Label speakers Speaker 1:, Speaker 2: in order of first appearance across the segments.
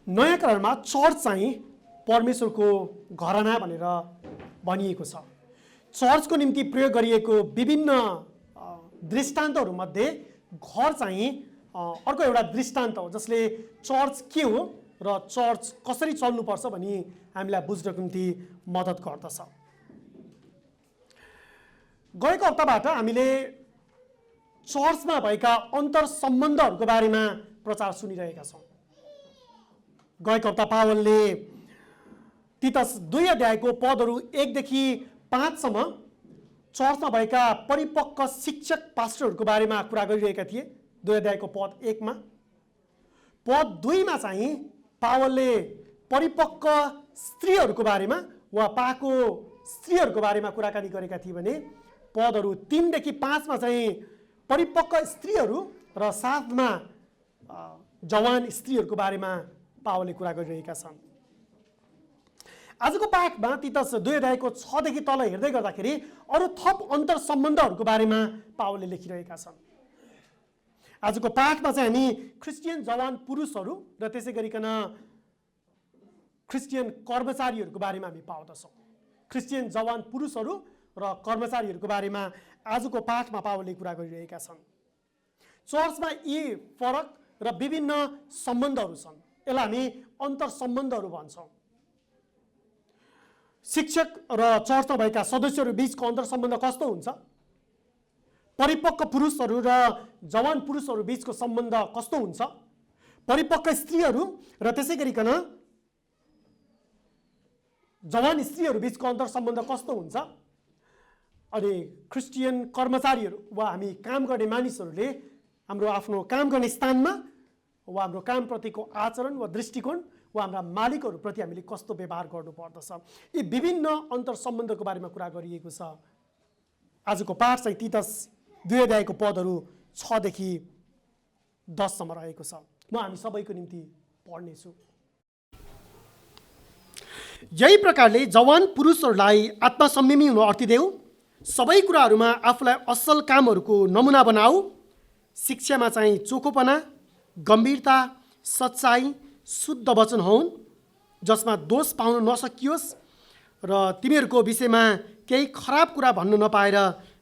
Speaker 1: नयाँ करारमा चर्च चाहिँ परमेश्वरको घराना भनेर भनिएको छ। चर्चको निम्ति प्रयोग गरिएको विभिन्न दृष्टान्तहरूमध्ये घर चाहिँ अर्को एउटा दृष्टान्त हो, जसले चर्च के हो र चर्च कसरी चल्नुपर्छ भनी हामीलाई बुझ्नको निम्ति मद्दत गर्दछ। गएको हप्ताबाट हामीले चर्चमा भएका अन्तर सम्बन्धहरूको बारेमा प्रचार सुनिरहेका छौँ। गएको हप्ता पावलले तीतस 2 अध्यायको पदहरू 1 देखि 5 सम्म चर्चमा भएका परिपक्व शिक्षक पास्टरहरूको बारेमा कुरा गरिरहेका थिए। 2 अध्यायको पद 1 मा। पद 2 मा चाहिँ पावलले परिपक्व स्त्रीहरूको बारेमा वा पाको स्त्रीहरूको बारेमा कुराकानी गरेका थिए भने पदहरू 3 देखि 5 मा चाहिँ परिपक्व स्त्रीहरू र साथमा जवान स्त्रीहरूको बारेमा पावलले कुरा गरिरहेका छन्। आजको पाठमा तीतस 2 अध्यायको 6 देखि तल हेर्दै गर्दाखेरि अरू थप अन्तर सम्बन्धहरूको बारेमा पावलले लेखिरहेका छन्। आजको पाठमा चाहिँ हामी क्रिस्चियन जवान पुरुषहरू र त्यसै गरिकन क्रिस्चियन कर्मचारीहरूको बारेमा हामी पाउँदछौँ। क्रिस्चियन जवान पुरुषहरू र कर्मचारीहरूको बारेमा आजको पाठमा पावलले कुरा गरिरहेका छन्। चर्चमा यी फरक र विभिन्न सम्बन्धहरू छन्, यसलाई हामी अन्तर सम्बन्धहरू भन्छौँ। शिक्षक र चर्चमा भएका सदस्यहरू बीचको अन्तर सम्बन्ध कस्तो हुन्छ, परिपक्व पुरुषहरू र जवान पुरुषहरू बीचको सम्बन्ध कस्तो हुन्छ, परिपक्व स्त्रीहरू र त्यसै गरिकन जवान स्त्रीहरू बीचको अन्तर सम्बन्ध कस्तो हुन्छ, अनि क्रिस्चियन कर्मचारीहरू वा हामी काम गर्ने मानिसहरूले हाम्रो आफ्नो काम गर्ने स्थानमा वा हाम्रो कामप्रतिको आचरण वा दृष्टिकोण वा हाम्रा मालिकहरूप्रति हामीले कस्तो व्यवहार गर्नुपर्दछ, यी विभिन्न अन्तर सम्बन्धको बारेमा कुरा गरिएको छ। आजको पाठ चाहिँ तीतस 2 अध्यायको पदहरू 6 देखि 10 सम्म रहेको छ। म हामी सबैको निम्ति पढ्नेछु। यही प्रकारले जवान पुरुषहरूलाई आत्मसंयमी हुन अर्थिदेऊ, सबै कुराहरूमा आफूलाई असल कामहरूको नमुना बनाऊ, शिक्षामा चाहिँ चोखोपना, गम्भीरता, सच्चाई, शुद्ध वचन हुन्, जसमा दोष पाउन नसकियोस् र तिमीहरूको विषयमा केही खराब कुरा भन्न नपाएर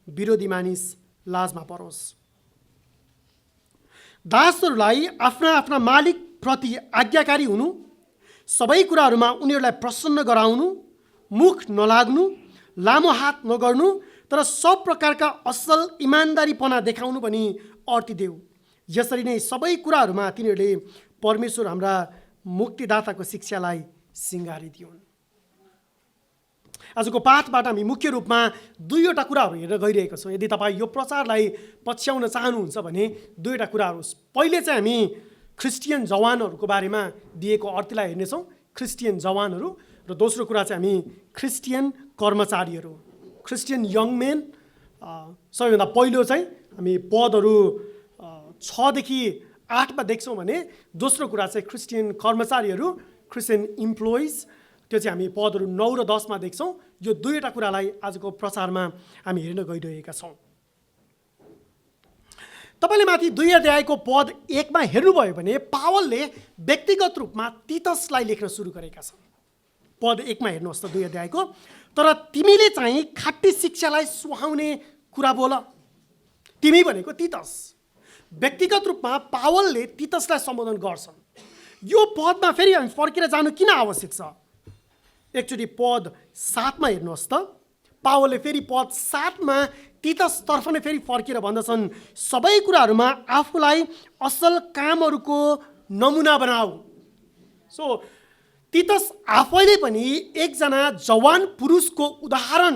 Speaker 1: विरोधी मानिस लाजमा परोस्। दासहरूलाई आफ्ना आफ्ना मालिक प्रति आज्ञाकारी हुनु, सबै कुराहरूमा उनीहरूलाई प्रसन्न गराउनु, मुख नलाग्नु, लामो हात नगर्नु, तर सब प्रकारका असल इमान्दारीपना देखाउनु पनि अर्थिदेऊ। यसरी नै सबै कुराहरूमा तिनीहरूले परमेश्वर हाम्रा मुक्तिदाताको शिक्षालाई सिँगारिदिउन्। आजको पाठबाट हामी मुख्य रूपमा 2वटा कुराहरू हेरेर गइरहेका छौँ। यदि तपाईँ यो प्रचारलाई पछ्याउन चाहनुहुन्छ भने 2वटा कुराहरू। पहिले चाहिँ हामी क्रिस्चियन जवानहरूको बारेमा दिएको अर्थलाई हेर्नेछौँ, क्रिस्चियन जवानहरू, र दोस्रो कुरा चाहिँ हामी क्रिस्चियन कर्मचारीहरू, क्रिस्चियन यङ मेन। सबैभन्दा पहिलो चाहिँ हामी पदहरू 6 देखि 8 मा देख्छौँ भने दोस्रो कुरा चाहिँ क्रिस्चियन कर्मचारीहरू, क्रिस्चियन इम्प्लोइज, त्यो चाहिँ हामी पदहरू 9 र 10 मा देख्छौँ। यो 2वटा कुरालाई आजको प्रचारमा हामी हेर्न गइरहेका छौँ। तपाईँले माथि 2 अध्यायको पद 1 मा हेर्नुभयो भने पावलले व्यक्तिगत रूपमा तीतसलाई लेख्न सुरु गरेका छन्। पद 1 मा हेर्नुहोस् त 2 अध्यायको, तर तिमीले चाहिँ खाटी शिक्षालाई सुहाउने कुरा बोल। तिमी भनेको तीतस। व्यक्तिगत रूपमा पावलले तीतसलाई सम्बोधन गर्छन्। यो पदमा फेरि हामी फर्केर जानु किन आवश्यक छ? एकचोटि पद 7 मा हेर्नुहोस् त, पावलले फेरि पद 7 मा तीतसतर्फ नै फेरि फर्केर भन्दछन्, सबै कुराहरूमा आफूलाई असल कामहरूको नमुना बनाऊ। सो तीतस आफैले पनि एकजना जवान पुरुषको उदाहरण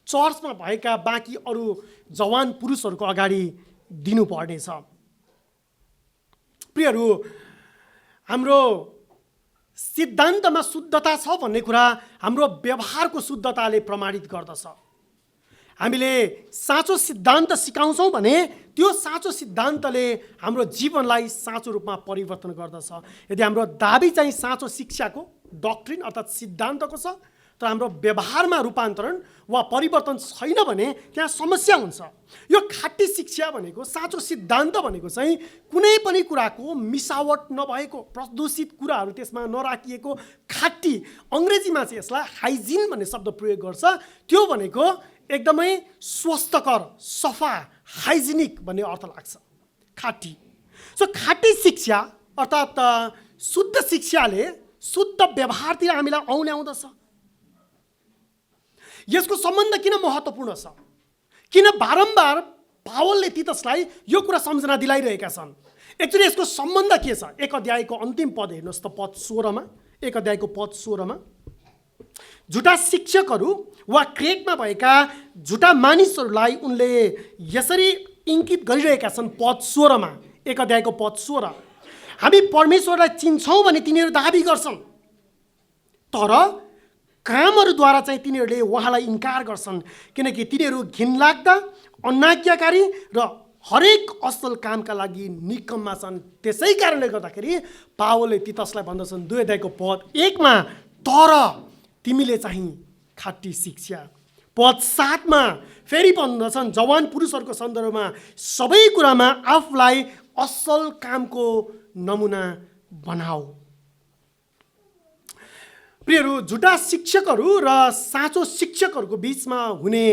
Speaker 1: चर्चमा भएका बाँकी अरू जवान पुरुषहरूको अगाडि दिनुपर्नेछ। प्रियहरू, हाम्रो सिद्धान्तमा शुद्धता छ भन्ने कुरा हाम्रो व्यवहारको शुद्धताले प्रमाणित गर्दछ। हामीले साँचो सिद्धान्त सिकाउँछौँ भने त्यो साँचो सिद्धान्तले हाम्रो जीवनलाई साँचो रूपमा परिवर्तन गर्दछ। यदि हाम्रो दाबी चाहिँ साँचो शिक्षाको, डक्ट्रिन अर्थात् सिद्धान्तको छ, तर हाम्रो व्यवहारमा रूपान्तरण वा परिवर्तन छैन भने त्यहाँ समस्या हुन्छ। यो खाटी शिक्षा भनेको, साँचो सिद्धान्त भनेको चाहिँ कुनै पनि कुराको मिसावट नभएको, प्रदूषित कुराहरू त्यसमा नराखिएको खाटी, अङ्ग्रेजीमा चाहिँ यसलाई हाइजिन भन्ने शब्द प्रयोग गर्छ। त्यो भनेको एकदमै स्वस्थकर, सफा, हाइजिनिक भन्ने अर्थ लाग्छ खाटी। सो खाटी शिक्षा अर्थात् शुद्ध शिक्षाले शुद्ध व्यवहारतिर हामीलाई औल्याउँदछ। यसको सम्बन्ध किन महत्त्वपूर्ण छ? किन बारम्बार पावलले तीतसलाई यो कुरा सम्झना दिलाइरहेका छन्? एक्चुअली यसको सम्बन्ध के छ? 1 अध्यायको अन्तिम पद हेर्नुहोस् त, पद 16 मा। 1 अध्यायको पद 16 मा झुटा शिक्षकहरू वा क्रेटमा भएका झुटा मानिसहरूलाई उनले यसरी इङ्कित गरिरहेका छन्। पद 16 मा, 1 अध्यायको पद 16, हामी परमेश्वरलाई चिन्छौँ भने तिनीहरू दाबी गर्छन्, तर कामहरूद्वारा चाहिँ तिनीहरूले उहाँलाई इन्कार गर्छन्, किनकि तिनीहरू घिनलाग्दा, अनाज्ञाकारी र हरेक असल कामका लागि निकम्मा छन्। त्यसै कारणले गर्दाखेरि पावलले तीतसलाई भन्दछन् 2 अध्यायको पद 1 मा, तर तिमीले चाहिँ खाटी शिक्षा। पद 7 मा फेरि भन्दछन् जवान पुरुषहरूको सन्दर्भमा सबै कुरामा आफूलाई असल कामको नमुना बनाऊ। प्रियहरू, झुटा शिक्षकहरू र साँचो शिक्षकहरूको बिचमा हुने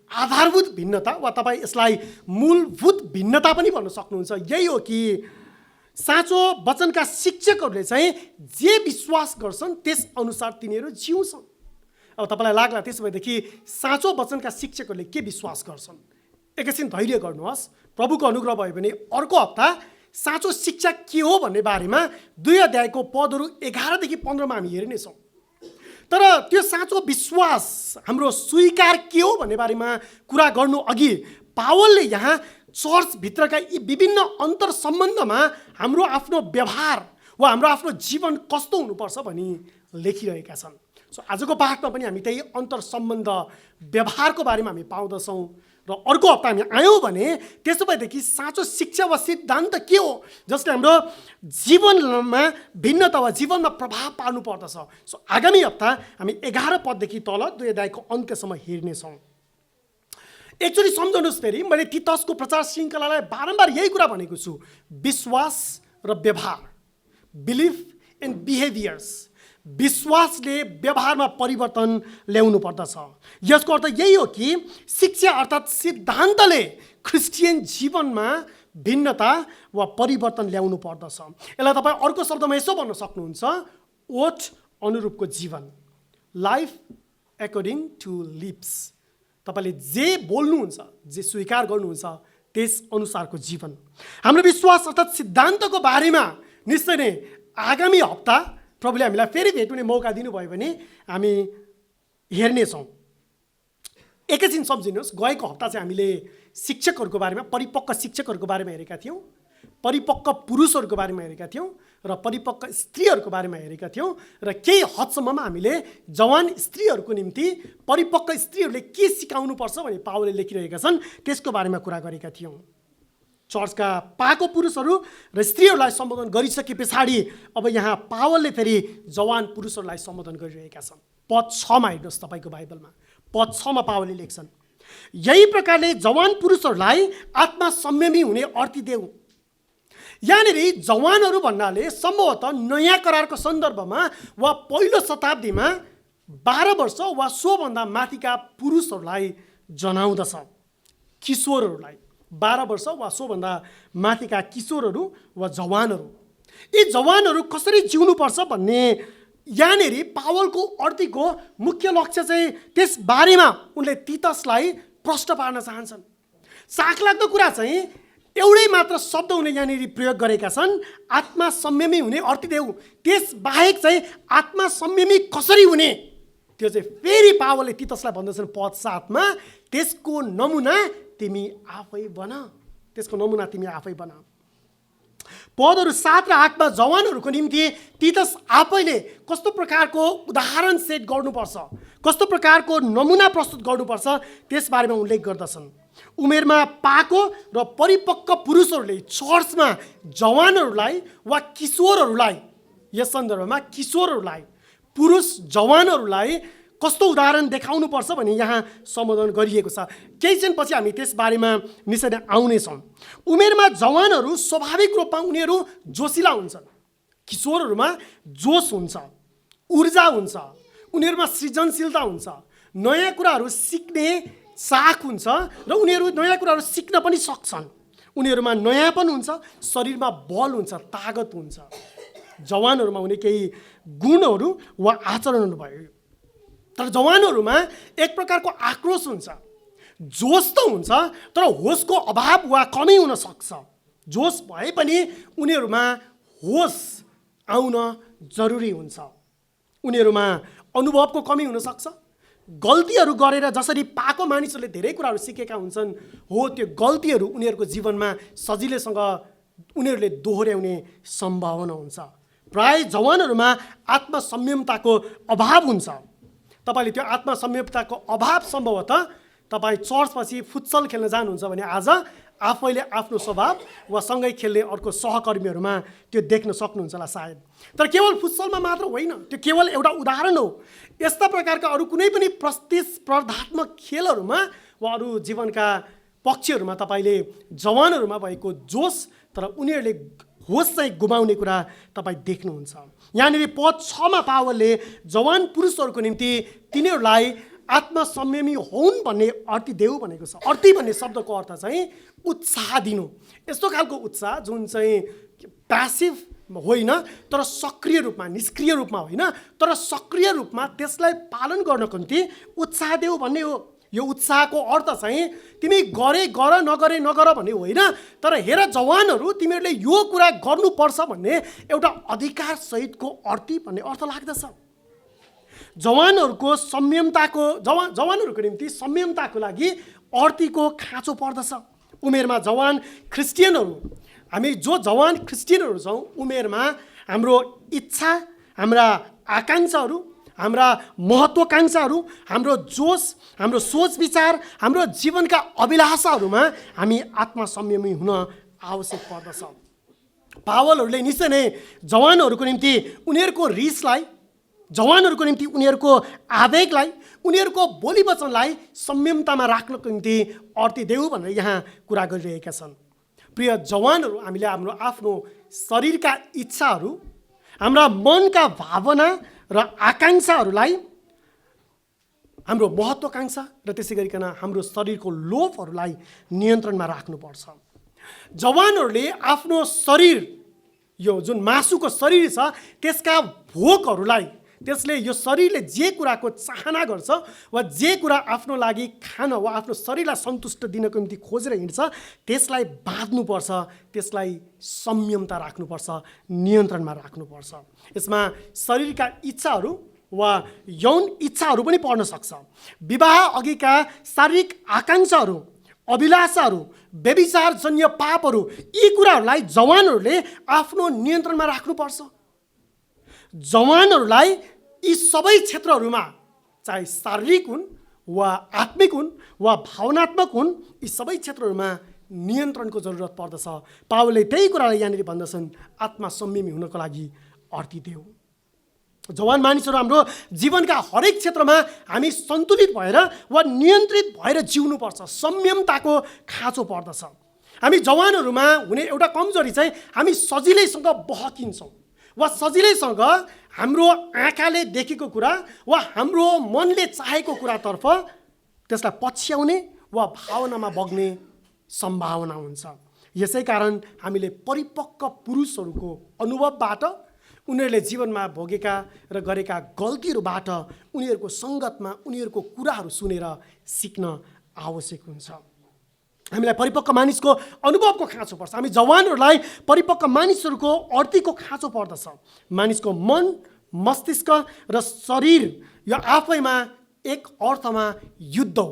Speaker 1: आधारभूत भिन्नता, वा तपाईँ यसलाई मूलभूत भिन्नता पनि भन्न सक्नुहुन्छ, यही हो कि साँचो वचनका शिक्षकहरूले चाहिँ जे विश्वास गर्छन् त्यसअनुसार तिनीहरू जिउँछन्। अब तपाईँलाई लाग्ला त्यसो भएदेखि साँचो वचनका शिक्षकहरूले के विश्वास गर्छन्? एकैछिन धैर्य गर्नुहोस्, प्रभुको अनुग्रह भयो भने अर्को हप्ता साँचो शिक्षा के हो भन्ने बारेमा 2 अध्यायको पदहरू 11 देखि 15 मा हामी हेर्नेछौँ। तर त्यो साँचो विश्वास, हाम्रो स्वीकार के हो भन्ने बारेमा कुरा गर्नु अघि पावलले यहाँ चर्चभित्रका यी विभिन्न अन्तर सम्बन्धमा हाम्रो आफ्नो व्यवहार वा हाम्रो आफ्नो जीवन कस्तो हुनुपर्छ भनी लेखिरहेका छन्। सो आजको पाठमा पनि हामी त्यही अन्तर सम्बन्ध, व्यवहारको बारेमा हामी पाउँदछौँ। र अर्को हप्ता हामी आयौँ भने त्यसो भएदेखि साँचो शिक्षा वा सिद्धान्त के हो जसले हाम्रो जीवनमा भिन्नता वा जीवनमा प्रभाव पार्नु पर्दछ। सो आगामी हप्ता हामी 11 पददेखि तल 2 अध्यायको अन्त्यसम्म हेर्नेछौँ। एक्चुअली सम्झनुहोस्, फेरि मैले तीतसको प्रचार श्रृङ्खलालाई बारम्बार यही कुरा भनेको छु, विश्वास र व्यवहार, बिलिफ एन्ड बिहेभियर्स। विश्वासले व्यवहारमा परिवर्तन ल्याउनु पर्दछ। यसको अर्थ यही हो कि शिक्षा अर्थात् सिद्धान्तले ख्रिस्टियन जीवनमा भिन्नता वा परिवर्तन ल्याउनु पर्दछ। यसलाई तपाईँ अर्को शब्दमा यसो भन्न सक्नुहुन्छ, ओठ अनुरूपको जीवन, लाइफ एकर्डिङ टु लिप्स। तपाईँले जे बोल्नुहुन्छ, जे स्वीकार गर्नुहुन्छ त्यस अनुसारको जीवन। हाम्रो विश्वास अर्थात् सिद्धान्तको बारेमा निश्चय नै आगामी हप्ता प्रभुले हामीलाई फेरि भेट्ने मौका दिनुभयो भने हामी हेर्नेछौँ। एकैछिन सम्झिनुहोस्, गएको हप्ता चाहिँ हामीले शिक्षकहरूको बारेमा, परिपक्व शिक्षकहरूको बारेमा हेरेका थियौँ, परिपक्व पुरुषहरूको बारेमा हेरेका थियौँ र परिपक्व स्त्रीहरूको बारेमा हेरेका थियौँ। र केही हदसम्ममा हामीले जवान स्त्रीहरूको निम्ति परिपक्व स्त्रीहरूले के सिकाउनुपर्छ भने पावलले लेखिरहेका छन् त्यसको बारेमा कुरा गरेका थियौँ। चर्चका पाको पुरुषहरू र स्त्रीहरूलाई सम्बोधन गरिसके पछाडि अब यहाँ पावलले फेरि जवान पुरुषहरूलाई सम्बोधन गरिरहेका छन्। पद 6 मा हेर्नुहोस् तपाईँको बाइबलमा, पद 6 मा पावलले लेख्छन्, यही प्रकारले जवान पुरुषहरूलाई आत्मा संयमी हुने अर्ती देऊ। यहाँनिर जवानहरू भन्नाले सम्भवतः नयाँ करारको सन्दर्भमा वा पहिलो शताब्दीमा 12 वर्ष वा सोभन्दा माथिका पुरुषहरूलाई जनाउँदछ। किशोरहरूलाई, 12 वर्ष वा सोभन्दा माथिका किशोरहरू वा जवानहरू, यी जवानहरू कसरी जिउनुपर्छ भन्ने यहाँनिर पावलको अर्थीको मुख्य लक्ष्य चाहिँ त्यस बारेमा उनले तीतसलाई प्रश्न पार्न चाहन्छन्। साखलाग्दो कुरा चाहिँ एउटै मात्र शब्द उनले यहाँनिर प्रयोग गरेका छन्, आत्मा संयमी हुने अर्ती देऊ। त्यस बाहेक चाहिँ आत्मा संयमी कसरी हुने त्यो चाहिँ फेरि पावलले तीतसलाई भन्दछन् पद 7 मा, त्यसको नमुना तिमी आफै बना, त्यसको नमुना तिमी आफै बना। पदहरू 7 र 8 मा जवानहरूको निम्ति तीतस आफैले कस्तो प्रकारको उदाहरण सेट गर्नुपर्छ, कस्तो प्रकारको नमुना प्रस्तुत गर्नुपर्छ त्यसबारेमा उल्लेख गर्दछन्। उमेरमा पाको र परिपक्व पुरुषहरूले चर्चमा जवानहरूलाई वा किशोरहरूलाई, यस सन्दर्भमा किशोरहरूलाई, पुरुष जवानहरूलाई कस्तो उदाहरण देखाउनुपर्छ भने यहाँ सम्बोधन गरिएको छ। केही क्षणपछि हामी त्यस बारेमा निश्चय नै आउनेछौँ। उमेरमा जवानहरू स्वाभाविक रूपमा उनीहरू जोसिला हुन्छन्। किशोरहरूमा जोस हुन्छ, ऊर्जा हुन्छ, उनीहरूमा सृजनशीलता हुन्छ, नयाँ कुराहरू सिक्ने चाख हुन्छ र उनीहरू नयाँ कुराहरू सिक्न पनि सक्छन्। उनीहरूमा नयाँपन हुन्छ, शरीरमा बल हुन्छ, तागत हुन्छ। जवानहरूमा हुने केही गुणहरू वा आचरणहरू भयो। तर जवानहरूमा एक प्रकारको आक्रोश हुन्छ। जोस त हुन्छ तर होसको अभाव वा कमी हुन सक्छ। जोस भए पनि उनीहरूमा होस आउन जरुरी हुन्छ। उनीहरूमा अनुभवको कमी हुन सक्छ। गल्तीहरू गरेर जसरी पाको मानिसहरूले धेरै कुराहरू सिकेका हुन्छन्, हो त्यो गल्तीहरू उनीहरूको जीवनमा सजिलैसँग उनीहरूले दोहोऱ्याउने सम्भावना हुन्छ। प्राय जवानहरूमा आत्मसंयमताको अभाव हुन्छ। तपाईँले त्यो आत्मसंयमताको अभाव सम्भवतः तपाईँ चर्चपछि फुटसल खेल्न जानुहुन्छ भने आज आफैले आफ्नो स्वभाव वा सँगै खेल्ने अर्को सहकर्मीहरूमा त्यो देख्न सक्नुहुन्छ होला सायद। तर केवल फुटसलमा मात्र होइन, त्यो केवल एउटा उदाहरण हो। यस्ता प्रकारका अरू कुनै पनि प्रतिस्पर्धात्मक खेलहरूमा वा अरू जीवनका पक्षहरूमा तपाईँले जवानहरूमा भएको जोस तर उनीहरूले होस चाहिँ गुमाउने कुरा तपाईँ देख्नुहुन्छ। यहाँनिर पद 6 मा पावलले जवान पुरुषहरूको निम्ति तिनीहरूलाई आत्मसंयमी होउन् भन्ने अर्ती देऊ भनेको छ। अर्ती भन्ने शब्दको अर्थ चाहिँ उत्साह दिनु। यस्तो खालको उत्साह जुन चाहिँ प्यासिभ होइन तर सक्रिय रूपमा, निष्क्रिय रूपमा होइन तर सक्रिय रूपमा त्यसलाई पालन गर्नको निम्ति उत्साह देऊ भन्ने हो। यो उत्साहको अर्थ चाहिँ तिमी गरे गर नगरे नगर भन्ने होइन, तर हेर जवानहरू तिमीहरूले यो कुरा गर्नुपर्छ भन्ने एउटा अधिकार सहितको अर्ती भन्ने अर्थ लाग्दछ। जवानहरूको संयमताको जवानहरूको निम्ति संयमताको लागि अर्तीको खाँचो पर्दछ। उमेरमा जवान क्रिस्चियनहरू, हामी जो जवान क्रिस्चियनहरू छौँ, उमेरमा हाम्रो इच्छा, हाम्रा आकाङ्क्षाहरू, हाम्रा महत्त्वाकाङ्क्षाहरू, हाम्रो जोस, हाम्रो सोच विचार, हाम्रो जीवनका अभिलाषाहरूमा हामी आत्मसंयमी हुन आवश्यक पर्दछ। पावलहरूले निश्चय नै जवानहरूको निम्ति उनीहरूको रिसलाई, जवानहरूको निम्ति उनीहरूको आवेगलाई, उनीहरूको बोली वचनलाई संयमतामा राख्नको निम्ति अर्ती देऊ भनेर यहाँ कुरा गरिरहेका छन्। प्रिय जवानहरू, हामीले हाम्रो आफ्नो शरीरका इच्छाहरू, हाम्रा मनका भावना र आकाङ्क्षाहरूलाई, हाम्रो महत्त्वाकाङ्क्षा र त्यसै गरिकन हाम्रो शरीरको लोभहरूलाई नियन्त्रणमा राख्नुपर्छ। जवानहरूले आफ्नो शरीर, यो जुन मासुको शरीर छ त्यसका भोकहरूलाई, त्यसले यो शरीरले जे कुराको चाहना गर्छ वा जे कुरा आफ्नो लागि खान वा आफ्नो शरीरलाई सन्तुष्ट दिनको निम्ति खोजेर हिँड्छ त्यसलाई बाँध्नुपर्छ, त्यसलाई संयमता राख्नुपर्छ, नियन्त्रणमा राख्नुपर्छ। यसमा शरीरका इच्छाहरू वा यौन इच्छाहरू पनि पर्न सक्छ। विवाह अघिका शारीरिक आकाङ्क्षाहरू, अभिलाषाहरू, व्यभिचारजन्य पापहरू, यी कुराहरूलाई जवानहरूले आफ्नो नियन्त्रणमा राख्नुपर्छ। जवानहरूलाई यी सबै क्षेत्रहरूमा, चाहे शारीरिक हुन् वा आत्मिक हुन् वा भावनात्मक हुन्, यी सबै क्षेत्रहरूमा नियन्त्रणको जरुरत पर्दछ। पावलले त्यही कुरालाई यहाँनिर भन्दछन्, आत्मसंयमी हुनको लागि अर्ती देऊ। जवान मानिसहरू हाम्रो जीवनका हरेक क्षेत्रमा हामी सन्तुलित भएर वा नियन्त्रित भएर जिउनुपर्छ। संयमताको खाँचो पर्दछ। हामी जवानहरूमा हुने एउटा कमजोरी चाहिँ हामी सजिलैसँग बहकिन्छौँ वा सजिलैसँग हाम्रो आँखाले देखेको कुरा वा हाम्रो मनले चाहेको कुरातर्फ त्यसलाई पछ्याउने वा भावनामा बग्ने सम्भावना हुन्छ। यसै कारण हामीले परिपक्व पुरुषहरूको अनुभवबाट, उनीहरूले जीवनमा भोगेका र गरेका गल्तीहरूबाट, उनीहरूको सङ्गतमा उनीहरूको कुराहरू सुनेर सिक्न आवश्यक हुन्छ। हामीलाई परिपक्व मानिसको अनुभवको खाँचो पर्छ। हामी जवानहरूलाई परिपक्व मानिसहरूको अर्तीको खाँचो पर्दछ। मानिसको मन, मस्तिष्क र शरीर यो आफैमा एक अर्थमा युद्ध हो।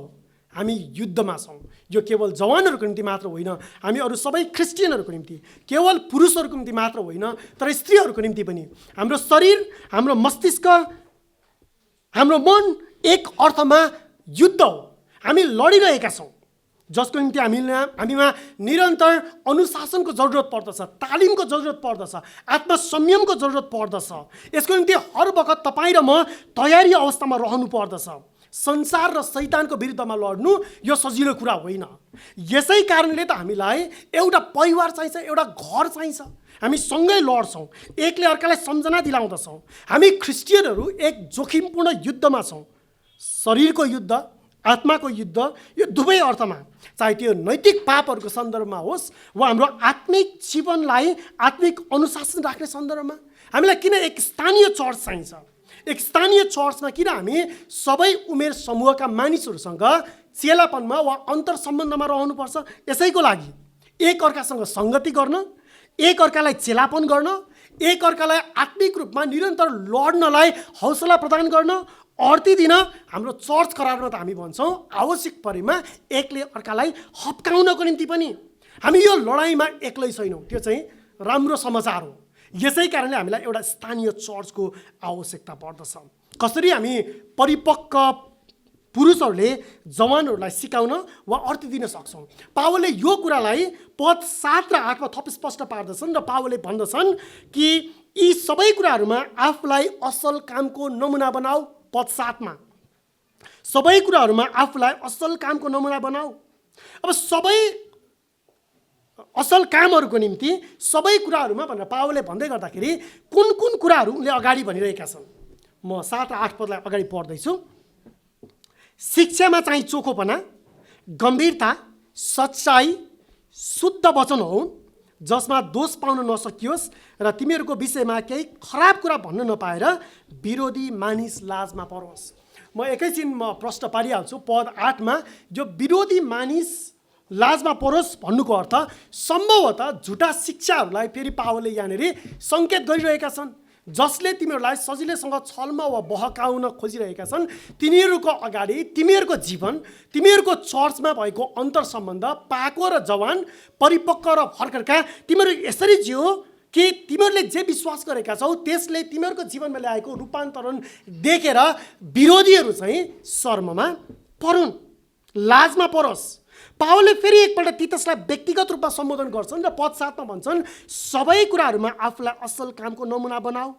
Speaker 1: हामी युद्धमा छौँ। यो केवल जवानहरूको निम्ति मात्र होइन, हामी अरू सबै क्रिस्चियनहरूको निम्ति, केवल पुरुषहरूको निम्ति मात्र होइन तर स्त्रीहरूको निम्ति पनि। हाम्रो शरीर, हाम्रो मस्तिष्क, हाम्रो मन एक अर्थमा युद्ध हो। हामी लडिरहेका छौँ। जसको निम्ति हामीमा निरन्तर अनुशासनको जरुरत पर्दछ, तालिमको जरुरत पर्दछ, आत्मसंयमको जरुरत पर्दछ। यसको निम्ति हर वखत तपाईँ र म तयारी अवस्थामा रहनु पर्दछ। संसार र शैतानको विरुद्धमा लड्नु यो सजिलो कुरा होइन। यसै कारणले त हामीलाई एउटा परिवार चाहिन्छ, एउटा घर चाहिन्छ। हामी सँगै लड्छौँ, एकले अर्कालाई सम्झना दिलाउँदछौँ। हामी ख्रिस्टियनहरू एक जोखिमपूर्ण युद्धमा छौँ, शरीरको युद्ध, आत्माको युद्ध। यो दुवै अर्थमा, चाहे त्यो नैतिक पापहरूको सन्दर्भमा होस् वा हाम्रो आत्मिक जीवनलाई आत्मिक अनुशासन राख्ने सन्दर्भमा। हामीलाई किन एक स्थानीय चर्च चाहिन्छ? एक स्थानीय चर्चमा किन हामी सबै उमेर समूहका मानिसहरूसँग चेलापनमा वा अन्तर सम्बन्धमा रहनुपर्छ? यसैको लागि एकअर्कासँग सङ्गति गर्न, एकअर्कालाई चेलापन गर्न, एकअर्कालाई आत्मिक रूपमा निरन्तर लड्नलाई हौसला प्रदान गर्न, अर्ती दिन। हाम्रो चर्च करारमा त हामी भन्छौँ आवश्यक परेमा एकले अर्कालाई हप्काउनको निम्ति पनि। हामी यो लडाइँमा एक्लै छैनौँ, त्यो चाहिँ राम्रो समाचार हो। यसै कारणले हामीलाई एउटा स्थानीय चर्चको आवश्यकता पर्दछ। कसरी हामी परिपक्व पुरुषहरूले जवानहरूलाई सिकाउन वा अर्थ दिन सक्छौँ? पावलले यो कुरालाई पद 7 र 8 मा थप स्पष्ट पार्दछन् र पावलले भन्दछन् कि यी सबै कुराहरूमा आफूलाई असल कामको नमुना बनाऊ। पद 7 मा सबै कुराहरूमा आफूलाई असल कामको नमुना बनाऊ। अब सबै असल कामहरूको निम्ति सबै कुराहरूमा भनेर पावलले भन्दै गर्दाखेरि कुन कुन कुराहरू उनले अगाडि भनिरहेका छन्? म 7 र 8 पदलाई अगाडि पढ्दैछु। शिक्षामा चाहिँ चोखोपना, गम्भीरता, सच्चाई, शुद्ध वचन हुन् जसमा दोष पाउन नसकियोस् र तिमीहरूको विषयमा केही खराब कुरा भन्न नपाएर विरोधी मानिस लाजमा परोस्। म एकैछिन प्रश्न पारिहाल्छु। पद 8 मा जो विरोधी मानिस लाजमा परोस् भन्नुको अर्थ सम्भवतः झुटा शिक्षाहरूलाई फेरि पावलले यहाँनिर सङ्केत गरिरहेका छन्, जसले तिमीहरूलाई सजिलैसँग छलमा वा बहकाउन खोजिरहेका छन्। तिनीहरूको अगाडि तिमीहरूको जीवन, तिमीहरूको चर्चमा भएको अन्तर सम्बन्ध, पाको र जवान, परिपक्व र भर्खरका, तिमीहरू यसरी जियो कि तिमीहरूले जे विश्वास गरेका छौ त्यसले तिमीहरूको जीवनमा ल्याएको रूपान्तरण देखेर विरोधीहरू चाहिँ शर्ममा परुन्, लाजमा परोस्। पावलले फेरि एकपल्ट तीतसलाई व्यक्तिगत रूपमा सम्बोधन गर्छन् र पद 7 मा भन्छन् सबै कुराहरूमा आफूलाई असल कामको नमुना बनाऊ।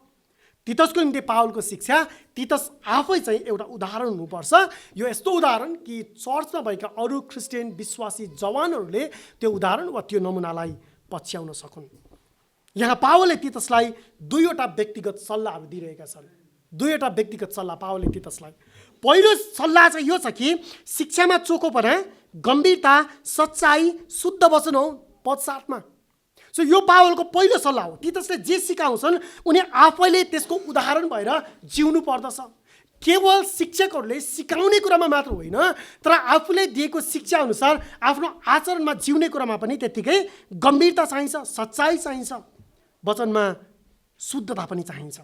Speaker 1: तीतसको निम्ति पावलको शिक्षा, तीतस आफै चाहिँ एउटा उदाहरण हुनुपर्छ। यो यस्तो उदाहरण कि चर्चमा भएका अरू क्रिस्चियन विश्वासी जवानहरूले त्यो उदाहरण वा त्यो नमुनालाई पछ्याउन सकुन्। यहाँ पावलले तीतसलाई 2वटा व्यक्तिगत सल्लाहहरू दिइरहेका छन्। 2वटा व्यक्तिगत सल्लाह पावलले तीतसलाई। पहिलो सल्लाह चाहिँ यो छ कि शिक्षामा चोखोपना, गम्भीरता, सच्चाई, शुद्ध वचन हो। पद 7 मा सो यो पावलको पहिलो सल्लाह हो। तीतसले जे सिकाउँछन् उनी आफैले त्यसको उदाहरण भएर जिउनु पर्दछ। केवल शिक्षकहरूले सिकाउने कुरामा मात्र होइन, तर आफूले दिएको शिक्षा अनुसार आफ्नो आचरणमा जिउने कुरामा पनि त्यत्तिकै गम्भीरता चाहिन्छ, सच्चाई चाहिन्छ, वचनमा शुद्धता पनि चाहिन्छ।